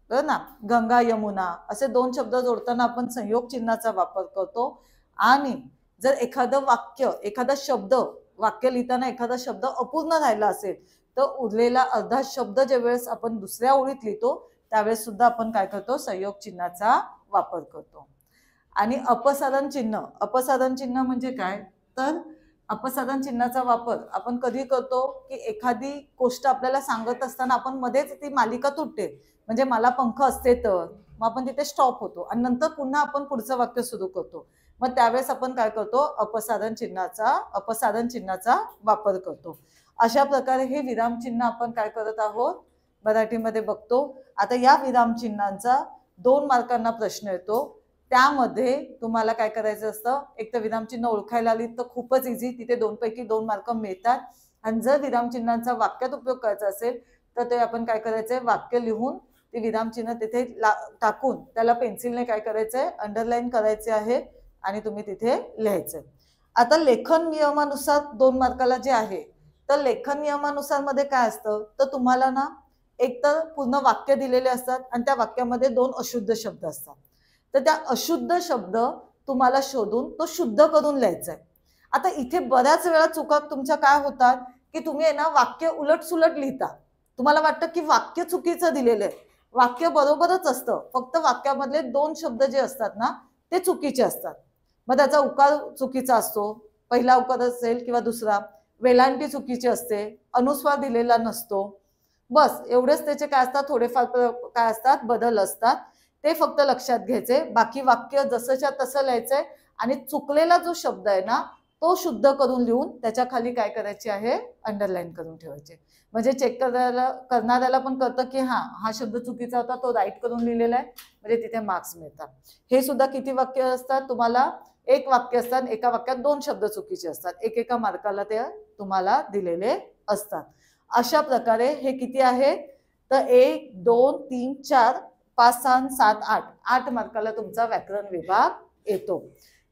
बरोबर ना, गंगा यमुना असे दोन शब्द जोडताना आपण संयोग चिन्हाचा वापर करतो. आणि जर एखादं वाक्य, एखादा शब्द, वाक्य लिहिताना एखादा शब्द अपूर्ण राहिला असेल तर उरलेला अर्धा शब्द ज्यावेळेस आपण दुसऱ्या ओळीत लिहितो त्यावेळेस सुद्धा आपण काय करतो, संयोग चिन्हाचा वापर करतो. आणि अपसारण चिन्ह. अपसारण चिन्ह म्हणजे काय, तर अपसारण चिन्हाचा वापर आपण कधी करतो की एखादी गोष्ट आपल्याला सांगत असताना आपण मध्येच ती मालिका तुटते, म्हणजे मला पंख असते तर, मग आपण तिथे स्टॉप होतो आणि नंतर पुन्हा आपण पुढचं वाक्य सुरू करतो. मग त्यावेळेस आपण काय करतो, अपसारण चिन्हाचा वापर करतो. अशा प्रकारे हे विराम चिन्ह आपण काय करत आहोत, मराठीमध्ये बघतो. आता या विराम चिन्हांचा 2 मार्कांना प्रश्न येतो. त्यामध्ये तुम्हाला काय करायचं असतं, एक तर विरामचिन्ह ओळखायला आली तर खूपच इझी, तिथे 2 पैकी 2 मार्क मिळतात. आणि जर विरामचिन्हांचा वाक्यात उपयोग करायचा असेल तर ते आपण काय करायचंय, वाक्य लिहून ते विरामचिन्ह तिथे टाकून त्याला पेन्सिलने काय करायचंय, अंडरलाईन करायचे आहे आणि तुम्ही तिथे लिहायचंय. आता लेखन नियमानुसार 2 मार्काला जे आहे, तर लेखन नियमानुसार मध्ये काय असतं, तर तुम्हाला ना एक तर पूर्ण वाक्य दिलेले असतात आणि त्या वाक्यामध्ये 2 अशुद्ध शब्द असतात. तर त्या अशुद्ध शब्द तुम्हाला शोधून तो शुद्ध करून लिहायचा आहे. आता इथे बऱ्याच वेळा चुका तुमच्या काय होतात की तुम्ही ना वाक्य उलटसुलट लिहिता, तुम्हाला वाटतं की वाक्य चुकीचं दिलेलं आहे, वाक्य बरोबरच असतं, फक्त वाक्यामधले 2 शब्द जे असतात ना ते चुकीचे असतात. मग त्याचा उकार चुकीचा असतो, पहिला उकार असेल किंवा दुसरा, वेलांटी चुकीची असते, अनुस्वार दिलेला नसतो, बस एवढेच त्याचे काय असतात, थोडेफार काय असतात, बदल असतात, ते फक्त लक्षात घ्यायचे. बाकी वाक्य जसंच्या तसं लिहायचंय आणि चुकलेला जो शब्द आहे ना तो शुद्ध करून लिहून त्याच्या खाली काय करायचे आहे, अंडरलाईन करून ठेवायचे. म्हणजे चेक करणाऱ्याला पण कळतं की हा शब्द चुकीचा होता, तो राईट करून लिहिलेला आहे, म्हणजे तिथे मार्क्स मिळतात. हे सुद्धा किती वाक्य असतात, तुम्हाला 1 वाक्य असतात, एका वाक्यात 2 शब्द चुकीचे असतात, एकेका मार्काला ते तुम्हाला दिलेले असतात. अशा प्रकारे हे किती आहे, तर 1 2 3 4 5 6 7 8 मार्काला तुमचा व्याकरण विभाग येतो,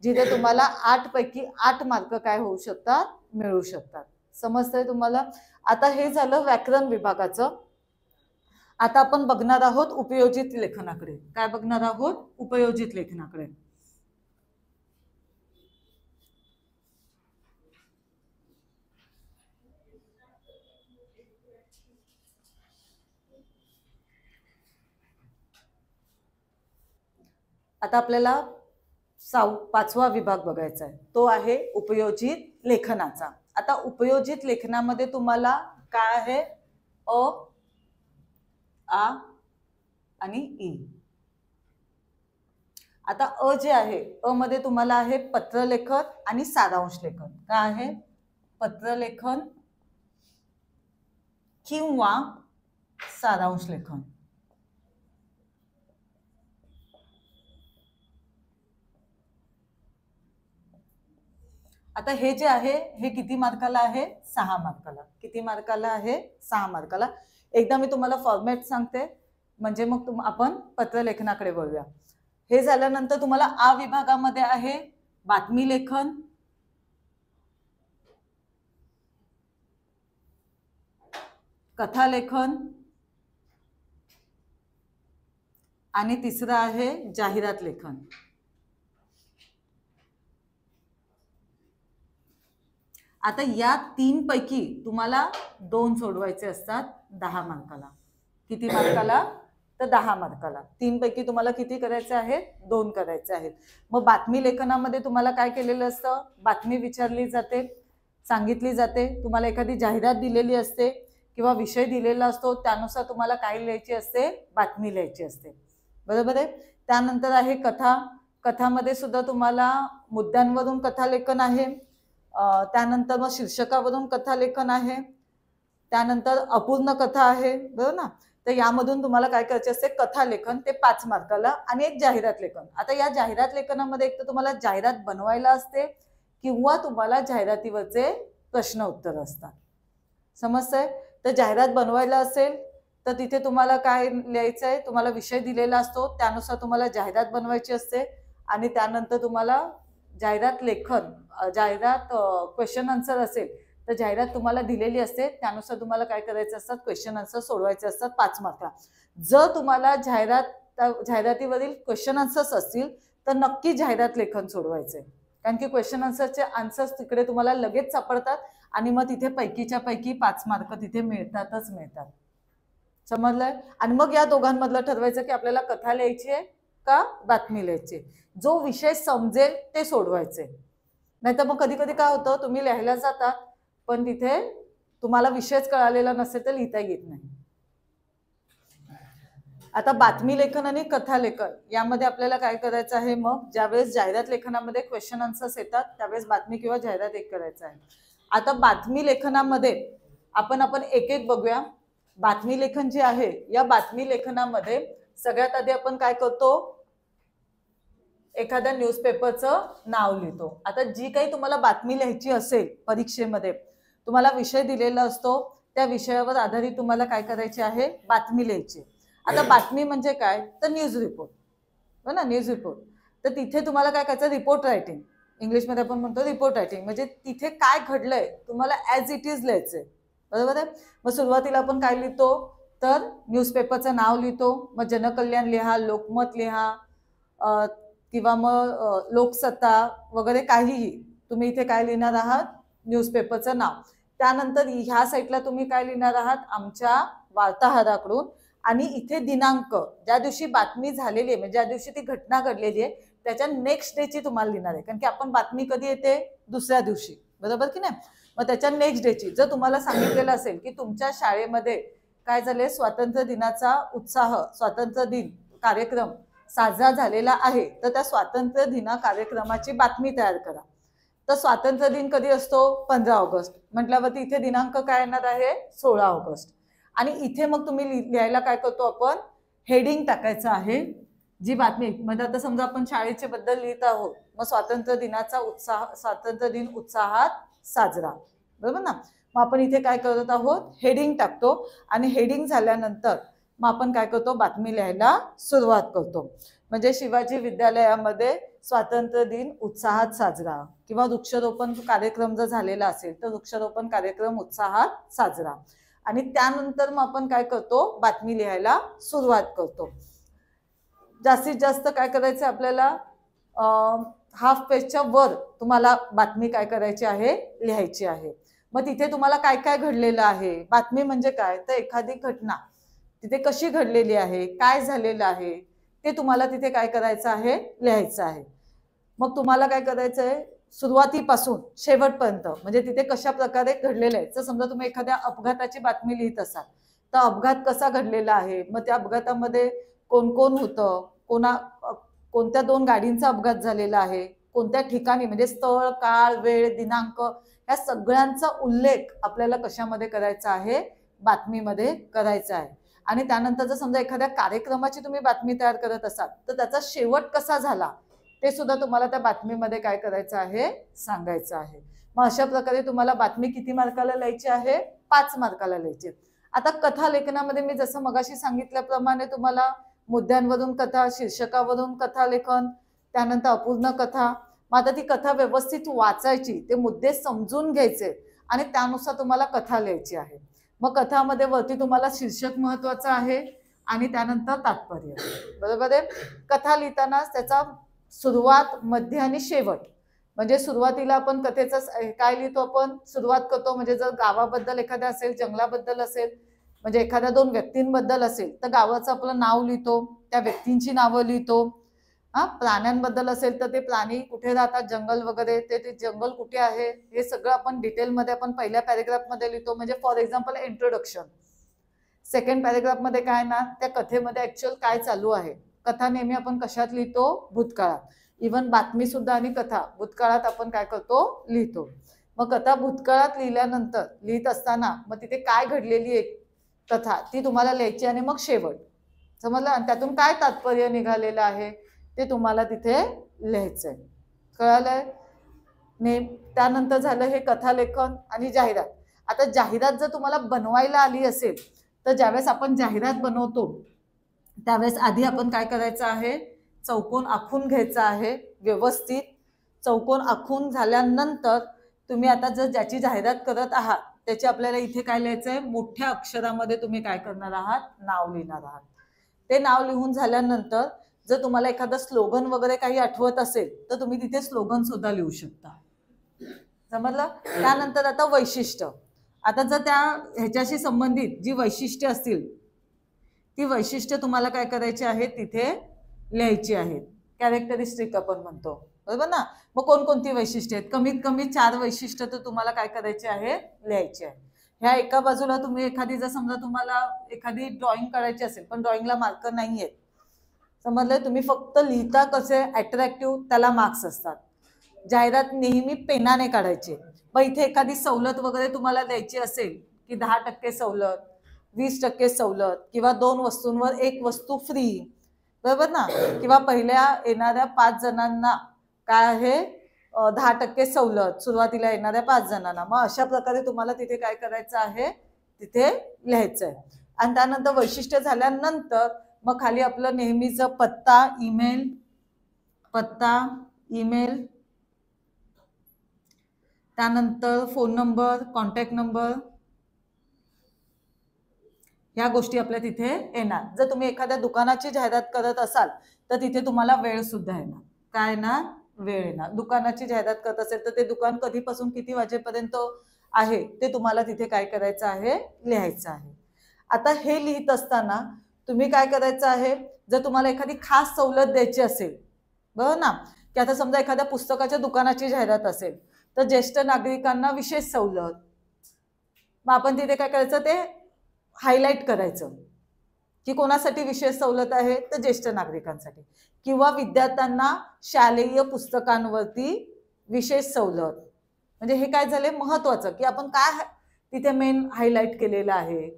जिथे तुम्हाला 8 पैकी 8 मार्क काय होऊ शकतात, मिळू शकतात. समजतंय तुम्हाला. आता हे झालं व्याकरण विभागाचं. आता आपण बघणार आहोत उपयोजित लेखनाकडे. काय बघणार आहोत, उपयोजित लेखनाकडे. आता आपल्याला 5वा विभाग बघायचा आहे, तो आहे उपयोजित लेखनाचा. आता उपयोजित लेखनामध्ये तुम्हाला काय आहे, अ, आ आणि ई. आता अ जे आहे, अ मध्ये तुम्हाला आहे पत्रलेखन आणि सारांश लेखन. काय आहे, पत्रलेखन किंवा सारांश लेखन. आता हे जे आहे हे किती मार्काला आहे, 6 मार्काला. किती मार्काला आहे, 6 मार्काला. एकदा मी तुम्हाला फॉर्मॅट सांगते म्हणजे मग आपण पत्रलेखनाकडे वळूया. हे झाल्यानंतर तुम्हाला आ विभागामध्ये आहे बातमी लेखन, कथा लेखन आणि तिसरं आहे जाहिरात लेखन. आता या 3 पैकी तुम्हाला 2 सोडवायचे असतात 10 मार्काला. किती मार्काला? तर 10 मार्काला. 3 पैकी तुम्हाला किती करायचे आहेत? 2 करायचे आहेत. मग बातमी लेखनामध्ये तुम्हाला काय केलेलं असतं? बातमी विचारली जाते, सांगितली जाते, तुम्हाला एखादी जाहिरात दिलेली असते किंवा विषय दिलेला असतो, त्यानुसार तुम्हाला काय लिहायची असते? बातमी लिहायची असते. बरोबर आहे. त्यानंतर आहे कथा. कथामध्ये सुद्धा तुम्हाला मुद्द्यांवरून कथालेखन आहे, त्यानंतर मग शीर्षकावरून कथालेखन आहे, त्यानंतर अपूर्ण कथा आहे, बरोबर ना. तर यामधून तुम्हाला काय करायचे असते? कथालेखन, ते 5 मार्काला, आणि एक जाहिरात लेखन. आता या जाहिरात लेखनामध्ये एक तर तुम्हाला जाहिरात बनवायला असते किंवा तुम्हाला जाहिरातीवरचे प्रश्न उत्तर असतात. समजतंय? तर जाहिरात बनवायला असेल तर तिथे तुम्हाला काय लिहायचं आहे? तुम्हाला विषय दिलेला असतो, त्यानुसार तुम्हाला जाहिरात बनवायची असते, आणि त्यानंतर तुम्हाला जाहिरात लेखन, जाहिरात क्वेश्चन आन्सर असेल तर जाहिरात तुम्हाला दिलेली असते, त्यानुसार तुम्हाला काय करायचं असतात? क्वेश्चन आन्सर सोडवायचे असतात 5 मार्क. जर तुम्हाला जाहिरातीवरील क्वेश्चन आन्सर्स असतील तर नक्की जाहिरात लेखन सोडवायचे, कारण की क्वेश्चन आन्सरचे आन्सर्स तिकडे तुम्हाला लगेच सापडतात आणि मग तिथे पैकीच्या पैकी 5 मार्क तिथे मिळतातच मिळतात. समजलंय? आणि मग या दोघांमधलं ठरवायचं की आपल्याला कथा लिहायची आहे का बातमी लिहायची. जो विषय समजेल ते सोडवायचे. नाहीतर मग कधी कधी काय होतं, तुम्ही लिहायला जातात पण तिथे तुम्हाला विषयच कळालेला नसेल तर लिहिता येत नाही. आता बातमी लेखन आणि कथा लेखन यामध्ये आपल्याला काय करायचं आहे? मग ज्यावेळेस जाहिरात लेखनामध्ये क्वेश्चन आन्सर्स येतात त्यावेळेस बातमी किंवा जाहिरात एक करायचं आहे. आता बातमी लेखनामध्ये आपण एक एक बघूया. बातमी लेखन जे आहे, या बातमी लेखनामध्ये सगळ्यात आधी आपण काय करतो? एखाद्या न्यूजपेपरचं नाव लिहितो. आता जी काही तुम्हाला बातमी लिहायची असेल परीक्षेमध्ये, तुम्हाला विषय दिलेला असतो, त्या विषयावर आधारित तुम्हाला काय करायचे आहे? बातमी लिहायची. आता बातमी म्हणजे काय? तर न्यूज रिपोर्ट, हो ना, न्यूज रिपोर्ट. तर तिथे तुम्हाला काय करायचं? Report writing. इंग्लिशमध्ये आपण म्हणतो रिपोर्ट रायटिंग, म्हणजे तिथे काय घडलंय तुम्हाला ॲज इट इज लिहायचंय. बरोबर आहे. मग सुरुवातीला आपण काय लिहितो? तर न्यूजपेपरचं नाव लिहितो, मग जनकल्याण लिहा, लोकमत लिहा, किंवा मग लोकसत्ता वगैरे काहीही तुम्ही इथे काय लिहिणार आहात? न्यूजपेपरचं नाव. त्यानंतर ह्या साईडला तुम्ही काय लिहिणार आहात? आमच्या वार्ताहराकडून, आणि इथे दिनांक, ज्या दिवशी बातमी झालेली आहे, म्हणजे ज्या दिवशी ती घटना घडलेली आहे त्याच्या नेक्स्ट डेची तुम्हाला लिहिणार आहे, कारण की आपण बातमी कधी येते? दुसऱ्या दिवशी, बरोबर की नाही. मग त्याच्या नेक्स्ट डेची जर तुम्हाला सांगितलेलं असेल की तुमच्या शाळेमध्ये काय झाले, स्वातंत्र्य दिनाचा उत्साह, स्वातंत्र्य दिन कार्यक्रम साजरा झालेला आहे, तर त्या स्वातंत्र्य दिना कार्यक्रमाची बातमी तयार करा. तर स्वातंत्र्य दिन कधी असतो? 15 ऑगस्ट. म्हटल्यावरती इथे दिनांक काय येणार आहे? 16 ऑगस्ट. आणि इथे मग तुम्ही लिहायला काय करतो आपण? हेडिंग टाकायचं आहे. जी बातमी, म्हणजे आता समजा आपण शाळेच्या बद्दल लिहित आहोत, मग स्वातंत्र्य दिनाचा उत्साह, स्वातंत्र्य दिन उत्साहात साजरा, बरोबर ना. मग आपण इथे काय करत आहोत? हेडिंग टाकतो, आणि हेडिंग झाल्यानंतर मग आपण काय करतो? बातमी लिहायला सुरुवात करतो. म्हणजे शिवाजी विद्यालयामध्ये स्वातंत्र्य दिन उत्साहात साजरा, किंवा वृक्षारोपण कार्यक्रम जर झालेला असेल तर वृक्षारोपण कार्यक्रम उत्साहात साजरा. आणि त्यानंतर मग आपण काय करतो? बातमी लिहायला सुरुवात करतो. जास्तीत जास्त काय करायचं आपल्याला? हाफ पेजच्या वर तुम्हाला बातमी काय करायची आहे? लिहायची आहे. मग तिथे तुम्हाला काय काय घडलेलं आहे? बातमी म्हणजे काय? तर एखादी घटना तिथे कशी घडलेली आहे, काय झालेलं आहे, ते तुम्हाला तिथे काय करायचं आहे? लिहायचं आहे. मग तुम्हाला काय करायचं आहे? सुरुवातीपासून शेवटपर्यंत, म्हणजे तिथे कशा प्रकारे घडलेलं आहे. तर समजा तुम्ही एखाद्या अपघाताची बातमी लिहित असाल तर अपघात कसा घडलेला आहे, मग त्या अपघातामध्ये कोण कोण होतं, कोणत्या 2 गाडींचा अपघात झालेला आहे, कोणत्या ठिकाणी, म्हणजे स्थळ, काळ, वेळ, दिनांक, या सगळ्यांचा उल्लेख आपल्याला कशामध्ये करायचा आहे? बातमीमध्ये करायचा आहे. आणि त्यानंतर जर समजा एखाद्या कार्यक्रमाची तुम्ही बातमी तयार करत असाल तर त्याचा शेवट कसा झाला ते सुद्धा तुम्हाला त्या बातमीमध्ये काय करायचं आहे? सांगायचं आहे. मग अशा प्रकारे तुम्हाला बातमी किती मार्काला लिहायची आहे? 5 मार्काला लिहायची. आता कथा लेखनामध्ये मी जसं मगाशी सांगितल्याप्रमाणे तुम्हाला मुद्द्यांवरून कथा, शीर्षकावरून कथा लेखन, त्यानंतर अपूर्ण कथा. मग आता ती कथा व्यवस्थित वाचायची, ते मुद्दे समजून घ्यायचे, आणि त्यानुसार तुम्हाला कथा लिहायची आहे. मग कथामध्ये वरती तुम्हाला शीर्षक महत्वाचं आहे, आणि त्यानंतर तात्पर्य, बरोबर आहे. कथा लिहिताना त्याचा सुरुवात, मध्य आणि शेवट म्हणजे सुरुवातीला आपण कथेचं काय लिहितो, आपण सुरुवात करतो म्हणजे जर गावाबद्दल एखाद्या असेल, जंगलाबद्दल असेल, म्हणजे एखाद्या 2 व्यक्तींबद्दल असेल तर गावाचं आपलं नाव लिहितो, त्या व्यक्तींची नावं लिहितो. प्राण्यांबद्दल असेल तर ते प्राणी कुठे राहतात, जंगल वगैरे, ते जंगल कुठे आहे हे सगळं आपण डिटेलमध्ये आपण पहिल्या पॅरेग्राफमध्ये लिहितो. म्हणजे फॉर एक्झाम्पल इंट्रोडक्शन. सेकंड पॅरेग्राफमध्ये काय ना, त्या कथेमध्ये ऍक्च्युअल काय चालू आहे. कथा नेहमी आपण कशात लिहितो, भूतकाळात. इव्हन बातमी सुद्धा आणि कथा भूतकाळात आपण काय करतो, लिहितो. मग कथा भूतकाळात लिहिल्यानंतर लिहित असताना मग तिथे काय घडलेली आहे कथा ती तुम्हाला लिहायची आणि मग शेवट समजलं, आणि त्यातून काय तात्पर्य निघालेलं आहे ते तुम्हाला तिथे लिहायचंय. कळालंय? त्यानंतर झालं हे कथालेखन आणि जाहिरात. आता जाहिरात जर तुम्हाला बनवायला आली असेल तर ज्यावेळेस आपण जाहिरात बनवतो त्यावेळेस आधी आपण काय करायचं आहे, चौकोन आखून घ्यायचा आहे व्यवस्थित. चौकोन आखून झाल्यानंतर तुम्ही आता जर ज्याची जाहिरात करत आहात त्याची आपल्याला इथे काय लिहायचं आहे, मोठ्या अक्षरामध्ये तुम्ही काय करणार आहात, नाव लिहिणार आहात. ते नाव लिहून झाल्यानंतर जर तुम्हाला एखादं स्लोगन वगैरे काही आठवत असेल तर तुम्ही तिथे स्लोगन सुद्धा लिहू शकता. समजलं? त्यानंतर आता वैशिष्ट्य. आता जर त्या ह्याच्याशी संबंधित जी वैशिष्ट्य असतील ती वैशिष्ट्य तुम्हाला काय करायची आहे, तिथे लिहायची आहेत. कॅरेक्टरिस्टिक आपण म्हणतो, बरोबर ना. मग कोणकोणती वैशिष्ट्य आहेत, कमीत कमी 4 वैशिष्ट्य तर तुम्हाला काय करायचे आहे, लिहायचे आहे. ह्या एका बाजूला तुम्ही एखादी जर समजा तुम्हाला एखादी ड्रॉइंग करायची असेल पण ड्रॉइंगला मार्कर नाही आहेत, समजलं, तुम्ही फक्त लिहिता कसे अट्रॅक्टिव्ह त्याला मार्क्स असतात. जाहिरात नेहमी पेनाने काढायची. मग इथे एखादी सवलत वगैरे तुम्हाला द्यायची असेल की 10% सवलत, 20% सवलत, किंवा 2 वस्तूंवर 1 वस्तू फ्री, बरोबर ना, किंवा पहिल्या येणाऱ्या 5 जणांना काय आहे 10% सवलत, सुरुवातीला येणाऱ्या 5 जणांना. मग अशा प्रकारे तुम्हाला तिथे काय करायचं आहे, तिथे लिहायचं आहे. आणि त्यानंतर वैशिष्ट्य झाल्यानंतर मग खाली आपलं नेहमीचं पत्ता, ईमेल, त्यानंतर फोन नंबर, कॉन्टॅक्ट नंबर, ह्या गोष्टी आपल्या तिथे येणार. जर तुम्ही एखाद्या दुकानाची जाहिरात करत असाल तर तिथे तुम्हाला वेळ सुद्धा येणार. काय येणार, वेळ येणार. दुकानाची जाहिरात करत असेल तर ते दुकान कधीपासून किती वाजेपर्यंत आहे ते तुम्हाला तिथे काय करायचं आहे, लिहायचं आहे. आता हे लिहित असताना तुम्ही काय करायचं आहे, जर तुम्हाला एखादी खास सवलत द्यायची असेल, बरोबर ना, की आता समजा एखाद्या पुस्तकाच्या दुकानाची जाहिरात असेल तर ज्येष्ठ नागरिकांना विशेष सवलत, मग आपण तिथे काय करायचं, ते हायलाइट करायचं की कोणासाठी विशेष सवलत आहे, तर ज्येष्ठ नागरिकांसाठी. किंवा विद्यार्थ्यांना शालेय पुस्तकांवरती विशेष सवलत. म्हणजे हे काय झाले महत्वाचं की आपण काय तिथे मेन हायलाइट केलेलं आहे,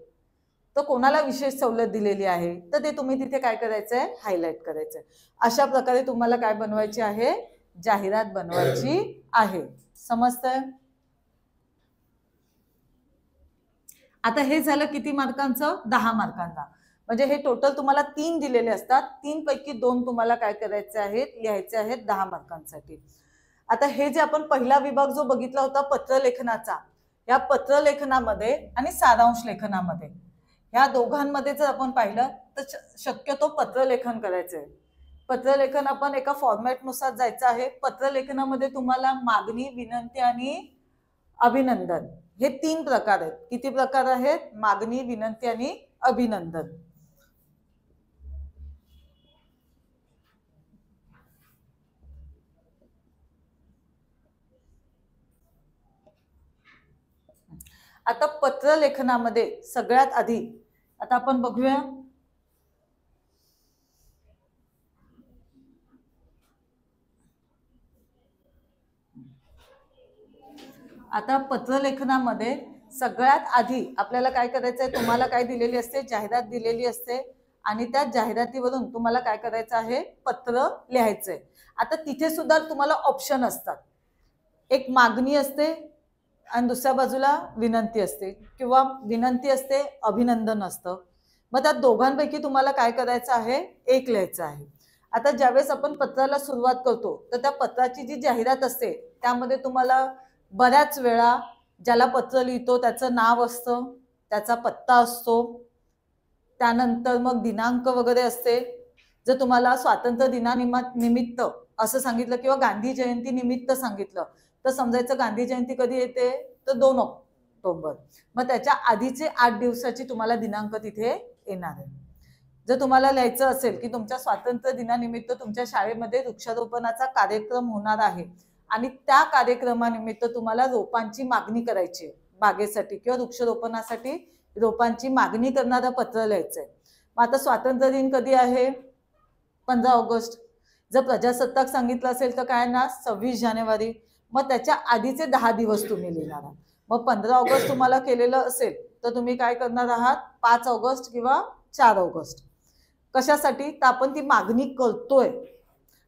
तर कोणाला विशेष सवलत दिलेली आहे तर ते तुम्ही तिथे काय करायचं आहे, हायलाइट करायचं आहे. अशा प्रकारे तुम्हाला काय बनवायची आहे, जाहिरात बनवायची आहे. समजतंय? आता हे झालं किती मार्कांचं, 10 मार्कांना. म्हणजे हे टोटल तुम्हाला 3 दिलेले असतात, 3 पैकी 2 तुम्हाला काय करायचे आहेत, लिहायचे आहेत 10 मार्कांसाठी. आता हे जे आपण पहिला विभाग जो बघितला होता पत्रलेखनाचा, या पत्रलेखनामध्ये आणि सारांश लेखनामध्ये ह्या दोघांमध्ये जर आपण पाहिलं तर शक्यतो पत्रलेखन करायचं आहे. पत्रलेखन आपण एका फॉर्मॅटनुसार जायचं आहे. पत्रलेखनामध्ये तुम्हाला मागणी, विनंती आणि अभिनंदन हे 3 प्रकार आहेत. किती प्रकार आहेत, मागणी, विनंती आणि अभिनंदन. आता पत्रलेखनामध्ये सगळ्यात आधी आता आपण बघूया, आता पत्रलेखनामध्ये सगळ्यात आधी आपल्याला काय करायचं आहे, तुम्हाला काय दिलेली असते, जाहिरात दिलेली असते आणि त्या जाहिरातीवरून तुम्हाला काय करायचं आहे, पत्र लिहायचंय. आता तिथे सुद्धा तुम्हाला ऑप्शन असतात. एक मागणी असते आणि दुसऱ्या बाजूला विनंती असते, किंवा विनंती असते, अभिनंदन असतं. मग त्या दोघांपैकी तुम्हाला काय करायचं आहे, एक लिहायचं आहे. आता ज्यावेळेस आपण पत्राला सुरुवात करतो तर त्या पत्राची जी जाहिरात असते त्यामध्ये तुम्हाला बऱ्याच वेळा ज्याला पत्र लिहितो त्याचं नाव असतं, त्याचा पत्ता असतो, त्यानंतर मग दिनांक वगैरे असते. जर तुम्हाला स्वातंत्र्य दिनानिमित्त असं सांगितलं किंवा गांधी जयंती निमित्त सांगितलं तर समजायचं गांधी जयंती कधी येते तर 2 ऑक्टोबर. मग त्याच्या आधीचे 8 दिवसाची तुम्हाला दिनांक तिथे येणार आहे. जर तुम्हाला लिहायचं असेल की तुमच्या स्वातंत्र्य दिनानिमित्त तुमच्या शाळेमध्ये वृक्षारोपणाचा कार्यक्रम होणार आहे आणि त्या कार्यक्रमानिमित्त तुम्हाला रोपांची मागणी करायची आहे, बागेसाठी किंवा वृक्षारोपणासाठी रोपांची मागणी करणारं पत्र लिहायचंय. मग आता स्वातंत्र्य दिन कधी आहे? 15 ऑगस्ट. जर प्रजासत्ताक सांगितलं असेल तर काय ना 26 जानेवारी. मग त्याच्या आधीचे 10 दिवस तुम्ही लिहिणार आहात. मग 15 ऑगस्ट तुम्हाला केलेलं असेल तर तुम्ही काय करणार आहात? 5 ऑगस्ट किंवा 4 ऑगस्ट. कशासाठी? तर आपण ती मागणी करतोय.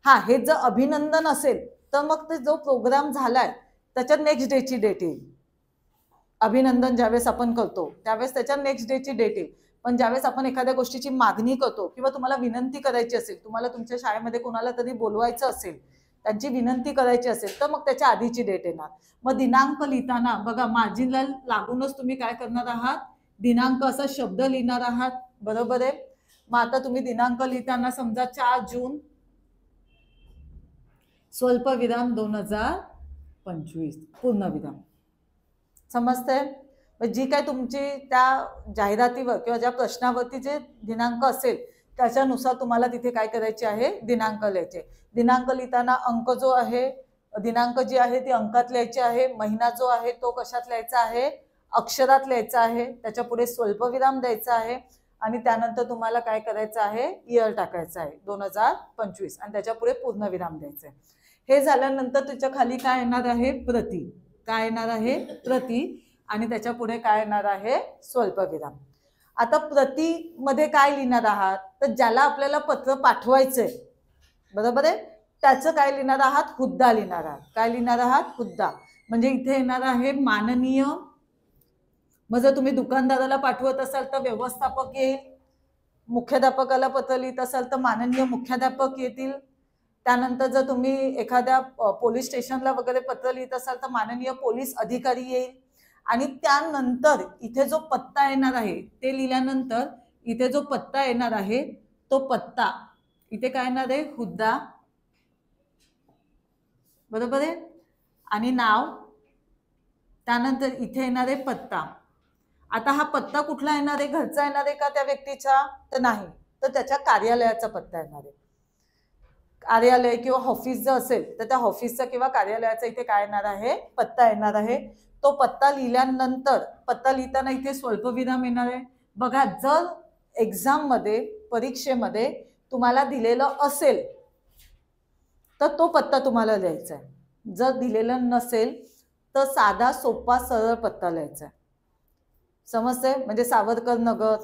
हा, हे जर अभिनंदन असेल तर मग ते जो प्रोग्राम झालाय त्याच्या नेक्स्ट डेची डेट येईल. अभिनंदन ज्यावेळेस आपण करतो त्यावेळेस त्याच्या नेक्स्ट डेची डेट येईल. पण ज्यावेळेस आपण एखाद्या गोष्टीची मागणी करतो किंवा तुम्हाला विनंती करायची असेल, तुम्हाला तुमच्या शाळेमध्ये कोणाला तरी बोलवायचं असेल, त्यांची विनंती करायची असेल तर मग त्याच्या आधीची डेट येणार. मग दिनांक लिहिताना बघा मार्जिनला लागूनच तुम्ही काय करणार आहात? दिनांक असा शब्द लिहिणार आहात. बरोबर आहे. मग आता तुम्ही दिनांक लिहिताना समजा 4 जून स्वल्पविराम 2025 पूर्णविराम. समजतंय? जी काय तुमची त्या जाहिरातीवर किंवा ज्या प्रश्नावरती जे दिनांक असेल त्याच्यानुसार तुम्हाला तिथे काय करायचे आहे? दिनांक लिहायचे. दिनांक लिहिताना अंक जो आहे, दिनांक जी आहे ती अंकात लिहायची आहे. महिना जो आहे तो कशात लिहायचा आहे? अक्षरात लिहायचा आहे. त्याच्या पुढे स्वल्पविराम द्यायचा आहे आणि त्यानंतर तुम्हाला काय करायचं आहे? इयर टाकायचं आहे 2025 आणि त्याच्या पुढे पूर्णविराम द्यायचं आहे. हे झाल्यानंतर त्याच्या खाली काय येणार आहे? प्रति. काय येणार आहे? प्रति. आणि त्याच्या पुढे काय येणार आहे? स्वल्पविराम. आता प्रति मध्ये काय लिहिणार आहात? तर ज्याला आपल्याला पत्र पाठवायचंय, बरोबर आहे, त्याचं काय लिहिणार आहात? हुद्दा लिहिणार आहात. काय लिहिणार आहात? हुद्दा. म्हणजे इथे येणार आहे माननीय. मग जर तुम्ही दुकानदाराला पाठवत असाल तर व्यवस्थापक येईल. मुख्याध्यापकाला पत्र लिहित असाल तर माननीय मुख्याध्यापक येतील. त्यानंतर जर तुम्ही एखाद्या पोलीस स्टेशनला वगैरे पत्र लिहित असाल तर माननीय पोलीस अधिकारी येईल. आणि त्यानंतर इथे जो पत्ता येणार आहे ते लिहिल्यानंतर इथे जो पत्ता येणार आहे तो पत्ता इथे काय येणार आहे? हुद्दा. बरोबर आहे. आणि नाव. त्यानंतर इथे येणार आहे पत्ता. आता हा पत्ता कुठला येणार आहे? घरचा येणार आहे का त्या व्यक्तीचा? तर नाही, तर त्याच्या कार्यालयाचा पत्ता येणार आहे. कार्यालय किंवा ऑफिस जर असेल तर त्या ऑफिसचा किंवा कार्यालयाचा इथे काय येणार आहे? पत्ता येणार आहे. तो पत्ता लिहिल्यानंतर पत्ता लिहिताना इथे स्वल्पविराम येणार आहे. बघा, जर एक्झाम मध्ये परीक्षेमध्ये तुम्हाला दिलेलं असेल तर तो पत्ता तुम्हाला लिहायचा आहे. जर दिलेलं नसेल तर साधा सोपा सरळ पत्ता लिहायचा आहे. समजतंय? म्हणजे सावरकर नगर,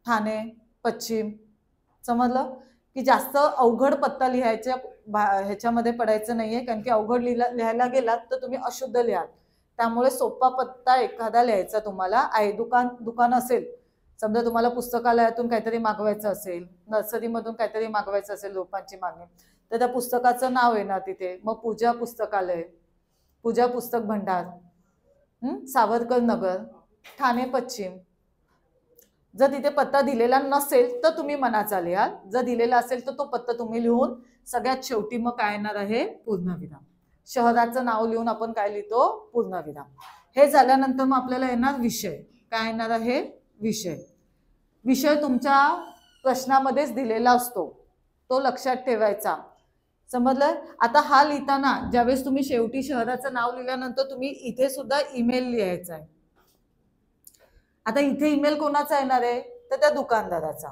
ठाणे पश्चिम. समजलं? की जास्त अवघड पत्ता लिहायच्या ह्याच्यामध्ये पडायचं नाहीये, कारण की अवघड लिहायला गेलात तर तुम्ही अशुद्ध लिहाल. त्यामुळे सोपा पत्ता एखादा लिहायचा तुम्हाला आहे. दुकान असेल, समजा तुम्हाला पुस्तकालयातून काहीतरी मागवायचं असेल, नर्सरीमधून काहीतरी मागवायचं असेल रोपांची मागणी, तर त्या पुस्तकाचं नाव येणार तिथे. मग पूजा पुस्तकालय, पूजा पुस्तक भंडार, सावरकर नगर, ठाणे पश्चिम. जर तिथे पत्ता दिलेला नसेल तर तुम्ही मनाचा लिहाल. जर दिलेला असेल तर तो पत्ता तुम्ही लिहून सगळ्यात शेवटी मग काय येणार आहे? पूर्णविराम. शहराचं नाव लिहून आपण काय लिहितो? पूर्णविराम. हे झाल्यानंतर मग आपल्याला येणार विषय. काय येणार आहे? विषय. विषय तुमच्या प्रश्नामध्येच दिलेला असतो, तो लक्षात ठेवायचा. समजलं? आता हा लिहिताना ज्यावेळेस तुम्ही शेवटी शहराचं नाव लिहिल्यानंतर तुम्ही इथे सुद्धा ईमेल लिहायचा आहे. आता इथे ईमेल कोणाचा येणार आहे? तर त्या दुकानदाराचा.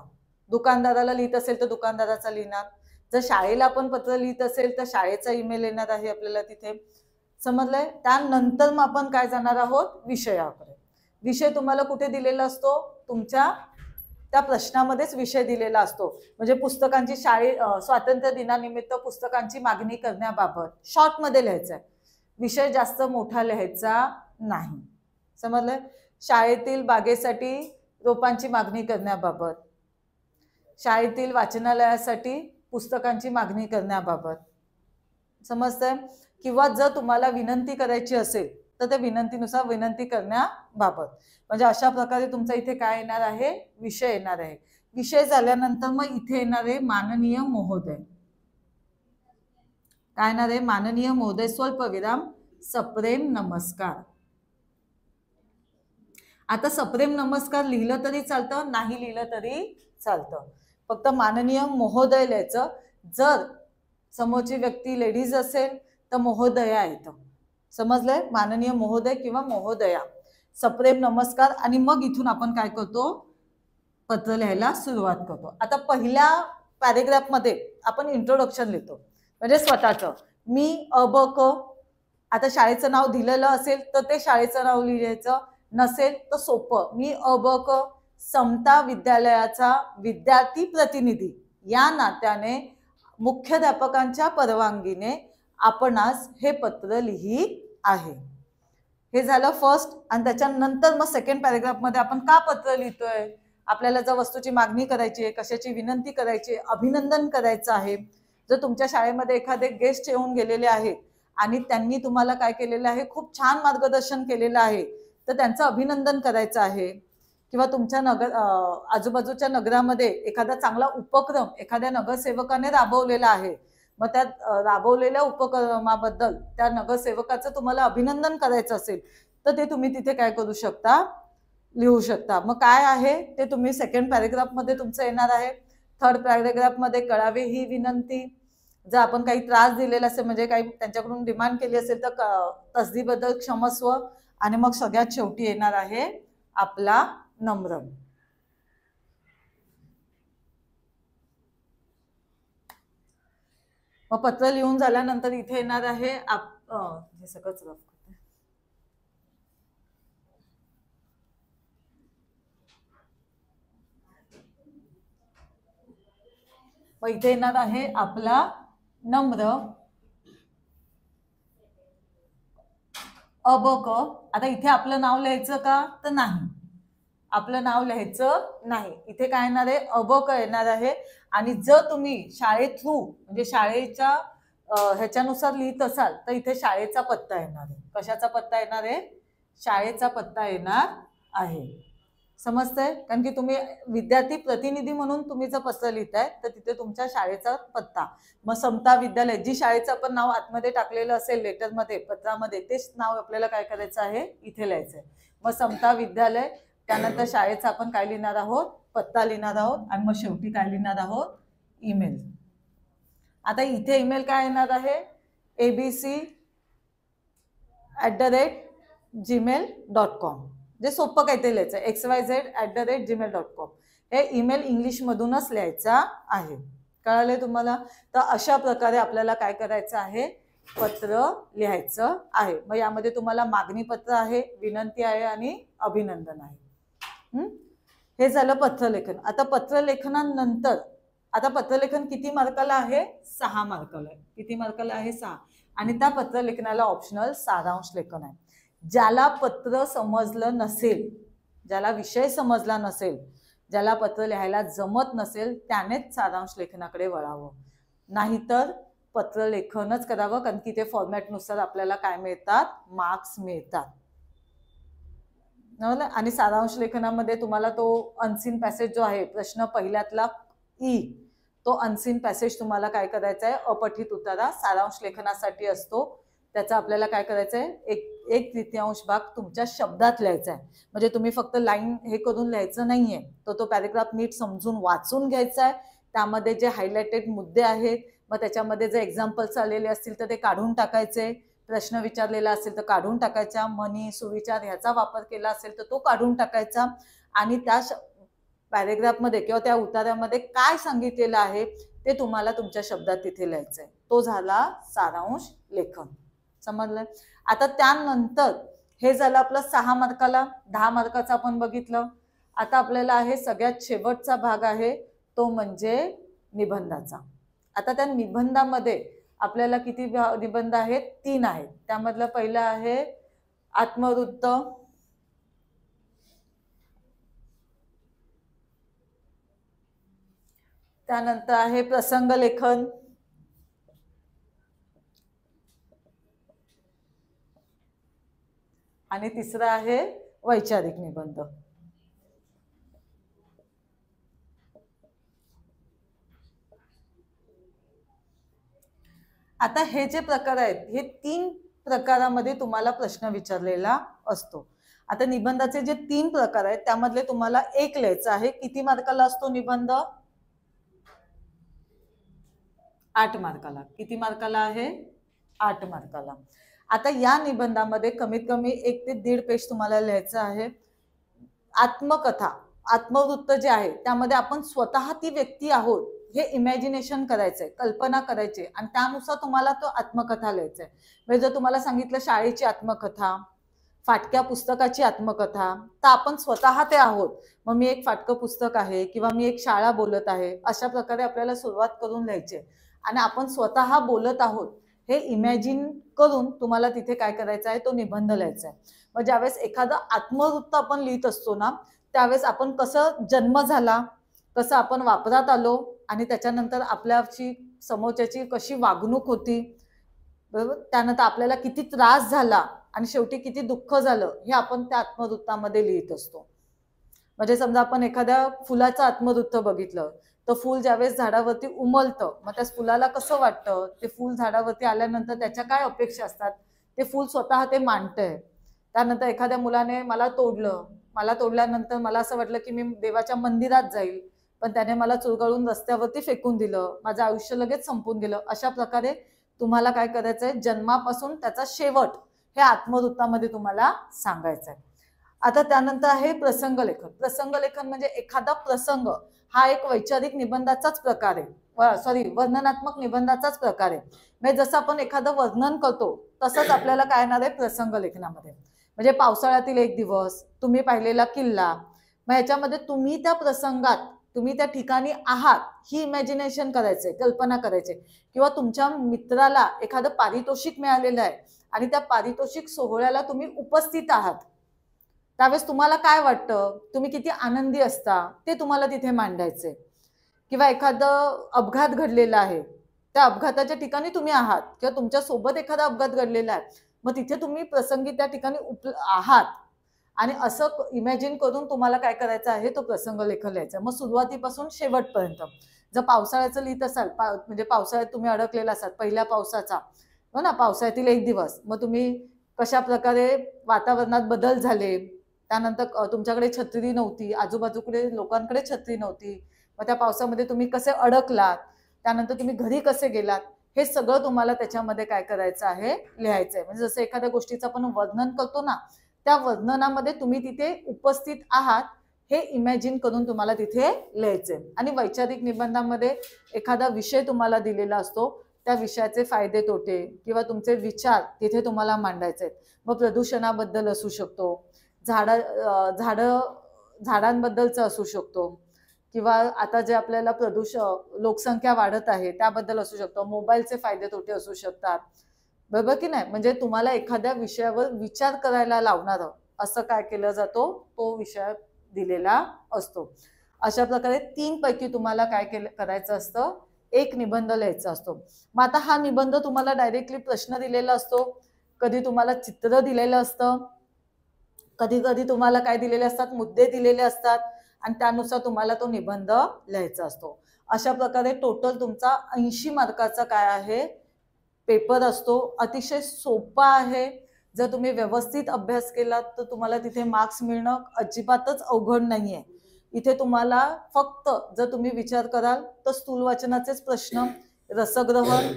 दुकानदाराला लिहित असेल तर दुकानदाराचा लिहिणार. जर शाळेला आपण पत्र लिहित असेल तर शाळेचा ईमेल येणार आहे आपल्याला तिथे. समजलंय? त्यानंतर मग आपण काय जाणार आहोत? विषयाकडे. विषय तुम्हाला कुठे दिलेला असतो? तुमच्या त्या प्रश्नामध्येच विषय दिलेला असतो. म्हणजे पुस्तकांची स्वातंत्र्य दिनानिमित्त पुस्तकांची मागणी करण्याबाबत शॉर्ट मध्ये लिहायचं आहे. विषय जास्त मोठा लिहायचा नाही. समजलंय? शाळेतील बागेसाठी रोपांची मागणी करण्याबाबत, शाळेतील वाचनालयासाठी पुस्तकांची मागणी करण्याबाबत. समजतंय? किंवा जर तुम्हाला विनंती करायची असेल तर त्या विनंतीनुसार विनंती करण्याबाबत. म्हणजे अशा प्रकारे तुमचा इथे काय येणार आहे? विषय येणार आहे. विषय झाल्यानंतर मग इथे येणार आहे माननीय महोदय. काय येणार आहे? माननीय महोदय स्वल्पविराम सप्रेम नमस्कार. आता सप्रेम नमस्कार लिहिलं तरी चालतं, नाही लिहिलं तरी चालतं, फक्त माननीय महोदय लिहायचं. जर समोरची व्यक्ती लेडीज असेल तर महोदया येतं. समजलंय? माननीय महोदय किंवा महोदया, सप्रेम नमस्कार. आणि मग इथून आपण काय करतो? पत्र लिहायला सुरुवात करतो. आता पहिल्या पॅरेग्राफ मध्ये आपण इंट्रोडक्शन लिहितो, म्हणजे स्वतःचं. मी अ ब क. आता शाळेचं नाव दिलेलं असेल तर ते शाळेचं नाव लिहायचं, नसेल तर सोपं, मी अ ब क समता विद्यालयाचा विद्यार्थी प्रतिनिधी या नात्याने मुख्याध्यापकांच्या परवानगीने आपणास हे पत्र लिहित आहे. हे झालं फर्स्ट. आणि त्याच्यानंतर मग सेकंड पॅरेग्राफ मध्ये आपण का पत्र लिहितोय? आपल्याला जर वस्तूची मागणी करायची आहे, कशाची विनंती करायची, अभिनंदन करायचं आहे. जर तुमच्या शाळेमध्ये एखादे गेस्ट येऊन गेलेले आहेत आणि त्यांनी तुम्हाला काय केलेलं आहे? खूप छान मार्गदर्शन केलेलं आहे, तर त्यांचं अभिनंदन करायचं आहे. किंवा तुमच्या आजूबाजूच्या नगरामध्ये एखादा चांगला उपक्रम एखाद्या नगरसेवकाने राबवलेला आहे, मग त्या राबवलेल्या उपक्रमाबद्दल त्या नगरसेवकाचं तुम्हाला अभिनंदन करायचं असेल तर ते तुम्ही तिथे काय करू शकता? लिहू शकता. मग काय आहे ते तुम्ही सेकंड पॅरेग्राफ मध्ये तुमचं येणार आहे. थर्ड पॅरेग्राफ मध्ये कळावे ही विनंती. जर आपण काही त्रास दिलेला असेल, म्हणजे काही त्यांच्याकडून डिमांड केली असेल तर तसदीबद्दल क्षमस्व. आणि मग सगळ्यात शेवटी येणार आहे आपला नम्र. मग पत्र लिहून झाल्यानंतर इथे येणार आहे हे सगळंच रफ करते. मग इथे येणार आहे आपला नम्र अ ब क. आता इथे आपलं नाव लिहायचं का? तर नाही, आपलं नाव लिहायचं नाही. इथे काय येणार आहे? अ ब क येणार आहे. आणि जर तुम्ही शाळे थ्रू म्हणजे शाळेच्या ह्याच्यानुसार लिहित असाल तर इथे शाळेचा पत्ता येणार आहे. कशाचा पत्ता येणार आहे? शाळेचा पत्ता येणार आहे. समजतंय? कारण की तुम्ही विद्यार्थी प्रतिनिधी म्हणून तुम्ही जर पत्र लिहिताय तर तिथे तुमच्या शाळेचा पत्ता. मग समता विद्यालय, जी शाळेचं आपण नाव आतमध्ये टाकलेलं असेल लेटरमध्ये, पत्रामध्ये, तेच नाव आपल्याला काय करायचं आहे? इथे लिहायचंय. मग समता विद्यालय, त्यानंतर शाळेचा आपण काय लिहिणार आहोत? पत्ता लिहिणार आहोत. आणि मग शेवटी काय लिहिणार आहोत? ईमेल. आता इथे ईमेल काय येणार आहे? abc@gmail.com. जे सोपं काय ते लिहायचं, xyz@gmail.com. हे ईमेल इंग्लिश मधूनच लिहायचा आहे. कळाले तुम्हाला? तर अशा प्रकारे आपल्याला काय करायचं आहे? पत्र लिहायचं आहे. मग यामध्ये तुम्हाला मागणी पत्र आहे, विनंती आहे आणि अभिनंदन आहे. हे झालं पत्रलेखन. आता पत्रलेखनानंतर आता पत्रलेखन किती मार्काला आहे? 6 मार्काला आहे. किती मार्काला आहे? 6. आणि त्या पत्रलेखनाला ऑप्शनल सारांश लेखन आहे. ज्याला पत्र समजलं नसेल, ज्याला विषय समजला नसेल, ज्याला पत्र लिहायला जमत नसेल त्यानेच सारांश लेखनाकडे वळावं, नाहीतर पत्रलेखनच करावं. कारण की ते फॉर्मॅटनुसार आपल्याला काय मिळतात? मार्क्स मिळतात. आणि सारांश लेखनामध्ये तुम्हाला तो अनसीन पॅसेज जो आहे, प्रश्न पहिल्यातला ई, तो अनसीन पॅसेज तुम्हाला काय करायचा आहे? अपठित उतारा सारांश लेखनासाठी असतो. त्याचा आपल्याला काय करायचं आहे? एक तृतीयांश भाग तुमच्या शब्दात लिहायचा आहे. म्हणजे तुम्ही फक्त लाईन हे करून लिहायचं नाहीये, तो पॅरेग्राफ नीट समजून वाचून घ्यायचा आहे. त्यामध्ये जे हायलाइटेड मुद्दे आहेत, मग त्याच्यामध्ये जर एक्झाम्पल्स आलेले असतील तर ते काढून टाकायचे, प्रश्न विचारलेला असेल तर काढून टाकायचा, म्हणी सुविचार ह्याचा वापर केला असेल तर तो काढून टाकायचा. आणि त्या पॅरेग्राफमध्ये किंवा त्या उतार्यामध्ये काय सांगितलेलं आहे ते तुम्हाला तुमच्या शब्दात तिथे लिहायचंय. तो झाला सारांश लेखन. समजलं? आता त्यानंतर हे झालं आपलं 6 मार्काला. 10 मार्काचं आपण बघितलं. आता आपल्याला आहे सगळ्यात शेवटचा भाग आहे तो म्हणजे निबंधाचा. आता त्या निबंधामध्ये आपल्याला किती निबंध आहेत? 3 आहेत. त्यामधलं पहिलं आहे आत्मवृत्त, त्यानंतर आहे प्रसंग लेखन, आणि तिसरं आहे वैचारिक निबंध. आता हे जे प्रकार आहेत हे 3 प्रकारामध्ये तुम्हाला प्रश्न विचारलेला असतो. आता निबंधाचे जे 3 प्रकार आहेत त्यामधले तुम्हाला एक लिहायचं आहे. किती मार्काला असतो निबंध? 8 मार्काला. किती मार्काला आहे? 8 मार्काला. आता या निबंधामध्ये कमीत कमी 1 ते 1.5 पेज तुम्हाला लिहायचं आहे. आत्मकथा, आत्मवृत्त जे आहे त्यामध्ये आपण स्वतः ती व्यक्ती आहोत हे इमॅजिनेशन करायचंय, कल्पना करायची आणि त्यानुसार तुम्हाला तो आत्मकथा लिहायचा आहे. म्हणजे जर तुम्हाला सांगितलं शाळेची आत्मकथा, फाटक्या पुस्तकाची आत्मकथा, तर आपण स्वतः ते आहोत. मग मी एक फाटकं पुस्तक आहे किंवा मी एक शाळा बोलत आहे, अशा प्रकारे आपल्याला सुरुवात करून लिहायची आणि आपण स्वतः बोलत आहोत हे इमॅजिन करून तुम्हाला तिथे काय करायचं आहे, तो निबंध लिहायचा आहे. मग ज्यावेळेस एखादं आत्मवृत्त आपण लिहित असतो ना, त्यावेळेस आपण कसं जन्म झाला, कसं आपण वापरात आलो आणि त्याच्यानंतर आपल्याची समोरच्याची कशी वागणूक होती, बरोबर, त्यानंतर आपल्याला किती त्रास झाला आणि शेवटी किती दुःख झालं हे आपण त्या आत्मवृत्तामध्ये लिहित असतो. म्हणजे समजा आपण एखाद्या फुलाचं आत्मवृत्त बघितलं तर फूल ज्यावेळेस झाडावरती उमलतं, मग त्या फुलाला कसं वाटतं, ते फूल झाडावरती आल्यानंतर त्याच्या काय अपेक्षा असतात, ते फूल स्वतः ते मांडतंय. त्यानंतर एखाद्या मुलाने मला तोडल्यानंतर मला असं वाटलं की मी देवाच्या मंदिरात जाईल, पण त्याने मला चुरगळून रस्त्यावरती फेकून दिलं, माझं आयुष्य लगेच संपून गेलं. अशा प्रकारे तुम्हाला काय करायचंय, जन्मापासून त्याचा शेवट हे आत्मवृत्तामध्ये तुम्हाला सांगायचं आहे. आता त्यानंतर आहे प्रसंगलेखन. प्रसंगलेखन म्हणजे एखादा प्रसंग हा एक वैचारिक निबंधाचाच प्रकार आहे, वर्णनात्मक निबंधाचाच प्रकार आहे. म्हणजे जसं आपण एखादं वर्णन करतो तसंच आपल्याला काय येणार आहे प्रसंगलेखनामध्ये. म्हणजे पावसाळ्यातील एक दिवस, तुम्ही पाहिलेला किल्ला, मग ह्याच्यामध्ये तुम्ही त्या प्रसंगात, तुम्ही त्या ठिकाणी आहात ही इमॅजिनेशन करायचंय, कल्पना करायची. किंवा तुमच्या मित्राला एखादं पारितोषिक मिळालेलं आहे आणि त्या पारितोषिक सोहळ्याला तुम्ही उपस्थित आहात, त्यावेळेस तुम्हाला काय वाटतं, तुम्ही किती आनंदी असता ते तुम्हाला तिथे मांडायचे. किंवा एखादं अपघात घडलेला आहे, त्या अपघाताच्या ठिकाणी तुम्ही आहात किंवा तुमच्या सोबत एखादा अपघात घडलेला आहे, मग तिथे तुम्ही प्रसंगी त्या ठिकाणी आहात आणि असं इमॅजिन करून तुम्हाला काय करायचं आहे, तो प्रसंग लेखन लिहायचा. मग सुरुवातीपासून शेवटपर्यंत. जर पावसाळ्याचं लिहित असाल, म्हणजे पावसाळ्यात तुम्ही अडकलेला असाल, पहिल्या पावसाचा, हो ना, पावसाळ्यातील एक दिवस, मग तुम्ही कशा प्रकारे वातावरणात बदल झाले, त्यानंतर तुमच्याकडे छत्री नव्हती, आजूबाजूकडे लोकांकडे छत्री नव्हती, मग त्या पावसामध्ये तुम्ही कसे अडकलात, त्यानंतर तुम्ही घरी कसे गेलात, हे सगळं तुम्हाला त्याच्यामध्ये काय करायचं आहे, लिहायचं आहे. म्हणजे जसं एखाद्या गोष्टीचं आपण वर्णन करतो ना, त्या वर्णनामध्ये तुम्ही तिथे उपस्थित आहात हे इमॅजिन करून तुम्हाला तिथे लिहायचंय. आणि वैचारिक निबंधामध्ये एखादा विषय तुम्हाला दिलेला असतो, त्या विषयाचे फायदे तोटे किंवा तुमचे विचार तिथे तुम्हाला मांडायचे आहेत. मग प्रदूषणाबद्दल असू शकतो, झाडांबद्दलचं असू शकतो, किंवा आता जे आपल्याला लोकसंख्या वाढत आहे त्याबद्दल असू शकतो, मोबाईलचे फायदे तोटे असू शकतात, बरोबर की नाही. म्हणजे तुम्हाला एखाद्या विषयावर विचार करायला लावणारं असं काय केलं जातो, तो विषय दिलेला असतो. अशा प्रकारे 3 पैकी तुम्हाला काय करायचं असतं, एक निबंध लिहायचा असतो. मग आता हा निबंध तुम्हाला डायरेक्टली प्रश्न दिलेला असतो, कधी तुम्हाला चित्र दिलेलं असतं, कधी कधी तुम्हाला काय दिलेले असतात, मुद्दे दिलेले असतात आणि त्यानुसार तुम्हाला तो निबंध लिहायचा असतो. अशा प्रकारे टोटल तुमचा 80 मार्काचा काय आहे, पेपर असतो. अतिशय सोपा आहे. जर तुम्ही व्यवस्थित अभ्यास केलात तर तुम्हाला तिथे मार्क्स मिळणं अजिबातच अवघड नाहीये. इथे तुम्हाला फक्त जर तुम्ही विचार कराल तर स्थूल वाचनाचेच प्रश्न, रसग्रहण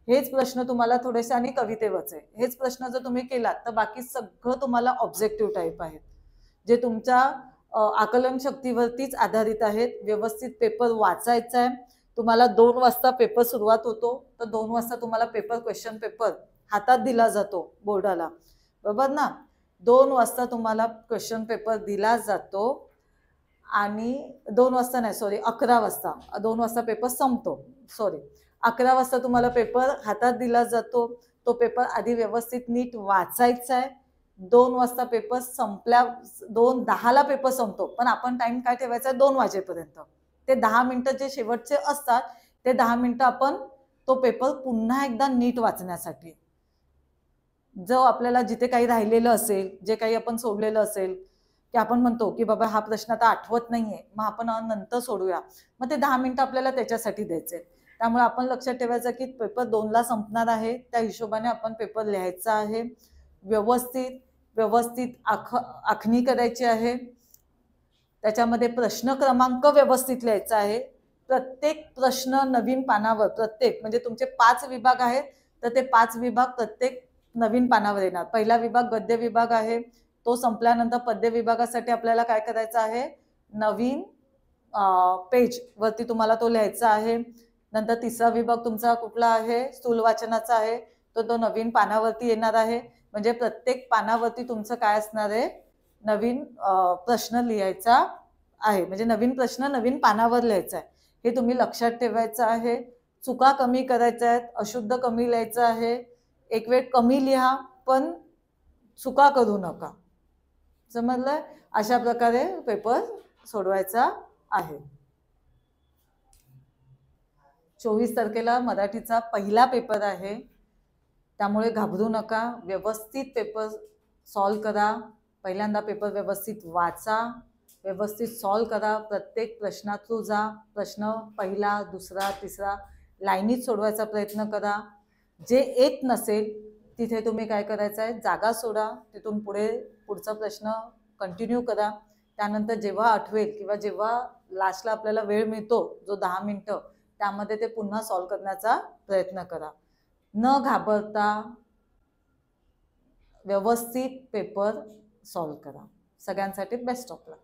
हेच प्रश्न तुम्हाला थोडेसे, आणि कवितेवरचे हेच प्रश्न जर तुम्ही केलात तर बाकी सगळं तुम्हाला ऑब्जेक्टिव्ह टाईप आहेत, जे तुमच्या आकलन शक्तीवरतीच आधारित आहेत. व्यवस्थित पेपर वाचायचा आहे. तुम्हाला 2 वाजता पेपर सुरुवात होतो, तर 2 वाजता तुम्हाला क्वेश्चन पेपर हातात दिला जातो बोर्डाला, बरोबर ना. 2 वाजता तुम्हाला क्वेश्चन पेपर दिला जातो आणि 2 वाजता नाही, 11 वाजता, 2 वाजता पेपर संपतो, 11 वाजता तुम्हाला पेपर हातात दिला जातो. तो पेपर आधी व्यवस्थित नीट वाचायचा आहे. 2 वाजता पेपर संपल्या, 2:10ला पेपर संपतो, पण आपण टाइम काय ठेवायचा आहे, 2 वाजेपर्यंत. ते 10 मिनिटं जे शेवटचे असतात ते 10 मिनिटं आपण तो पेपर पुन्हा एकदा नीट वाचण्यासाठी, जो आपल्याला जिथे काही राहिलेलं असेल, जे काही आपण सोडलेलं असेल, की आपण म्हणतो की बाबा हा प्रश्न आता आठवत नाहीये, मग आपण नंतर सोडूया, मग ते 10 मिनिटं आपल्याला त्याच्यासाठी द्यायचे. त्यामुळे आपण लक्षात ठेवायचं की पेपर 2ला संपणार आहे, त्या हिशोबाने आपण पेपर लिहायचा आहे. व्यवस्थित आखणी करायची आहे. त्याच्यामध्ये प्रश्न क्रमांक व्यवस्थित लिहायचा आहे. प्रत्येक प्रश्न नवीन पानावर, प्रत्येक म्हणजे तुमचे 5 विभाग आहेत तर ते 5 विभाग प्रत्येक नवीन पानावर येणार. पहिला विभाग गद्य विभाग आहे, तो संपल्यानंतर पद्य विभागासाठी आपल्याला काय करायचं आहे, नवीन पेज वरती तुम्हाला तो लिहायचा आहे. नंतर तिसरा विभाग तुमचा कुठला आहे, स्थूल वाचनाचा आहे, तो नवीन पानावरती येणार आहे. म्हणजे प्रत्येक पानावरती तुमचं काय असणार आहे, नवीन प्रश्न लिहायचा आहे. म्हणजे नवीन प्रश्न नवीन पानावर लिहायचा आहे. हे तुम्ही लक्षात ठेवायचं आहे. चुका कमी करायच्या आहेत, अशुद्ध कमी लिहायचं आहे. एक वेळ कमी लिहा पण चुका करू नका. समजलं? अशा प्रकारे पेपर सोडवायचा आहे. 24 तारखेला मराठीचा पहिला पेपर आहे, त्यामुळे घाबरू नका. व्यवस्थित पेपर सॉल्व करा. पहिल्यांदा पेपर व्यवस्थित वाचा, व्यवस्थित सॉल्व करा. प्रत्येक प्रश्ना थ्रू जा. प्रश्न पहिला, दुसरा, तिसरा लाईनीत सोडवायचा प्रयत्न करा. जे येत नसेल तिथे तुम्ही काय करायचं आहे, जागा सोडा. तिथून पुढचा प्रश्न कंटिन्यू करा. त्यानंतर जेव्हा आठवेल किंवा जेव्हा लास्टला आपल्याला वेळ मिळतो, जो 10 मिनिटं, त्यामध्ये ते पुन्हा सॉल्व करण्याचा प्रयत्न करा. न घाबरता व्यवस्थित पेपर सॉल्व करा. सगळ्यांसाठी बेस्ट ऑफ लक.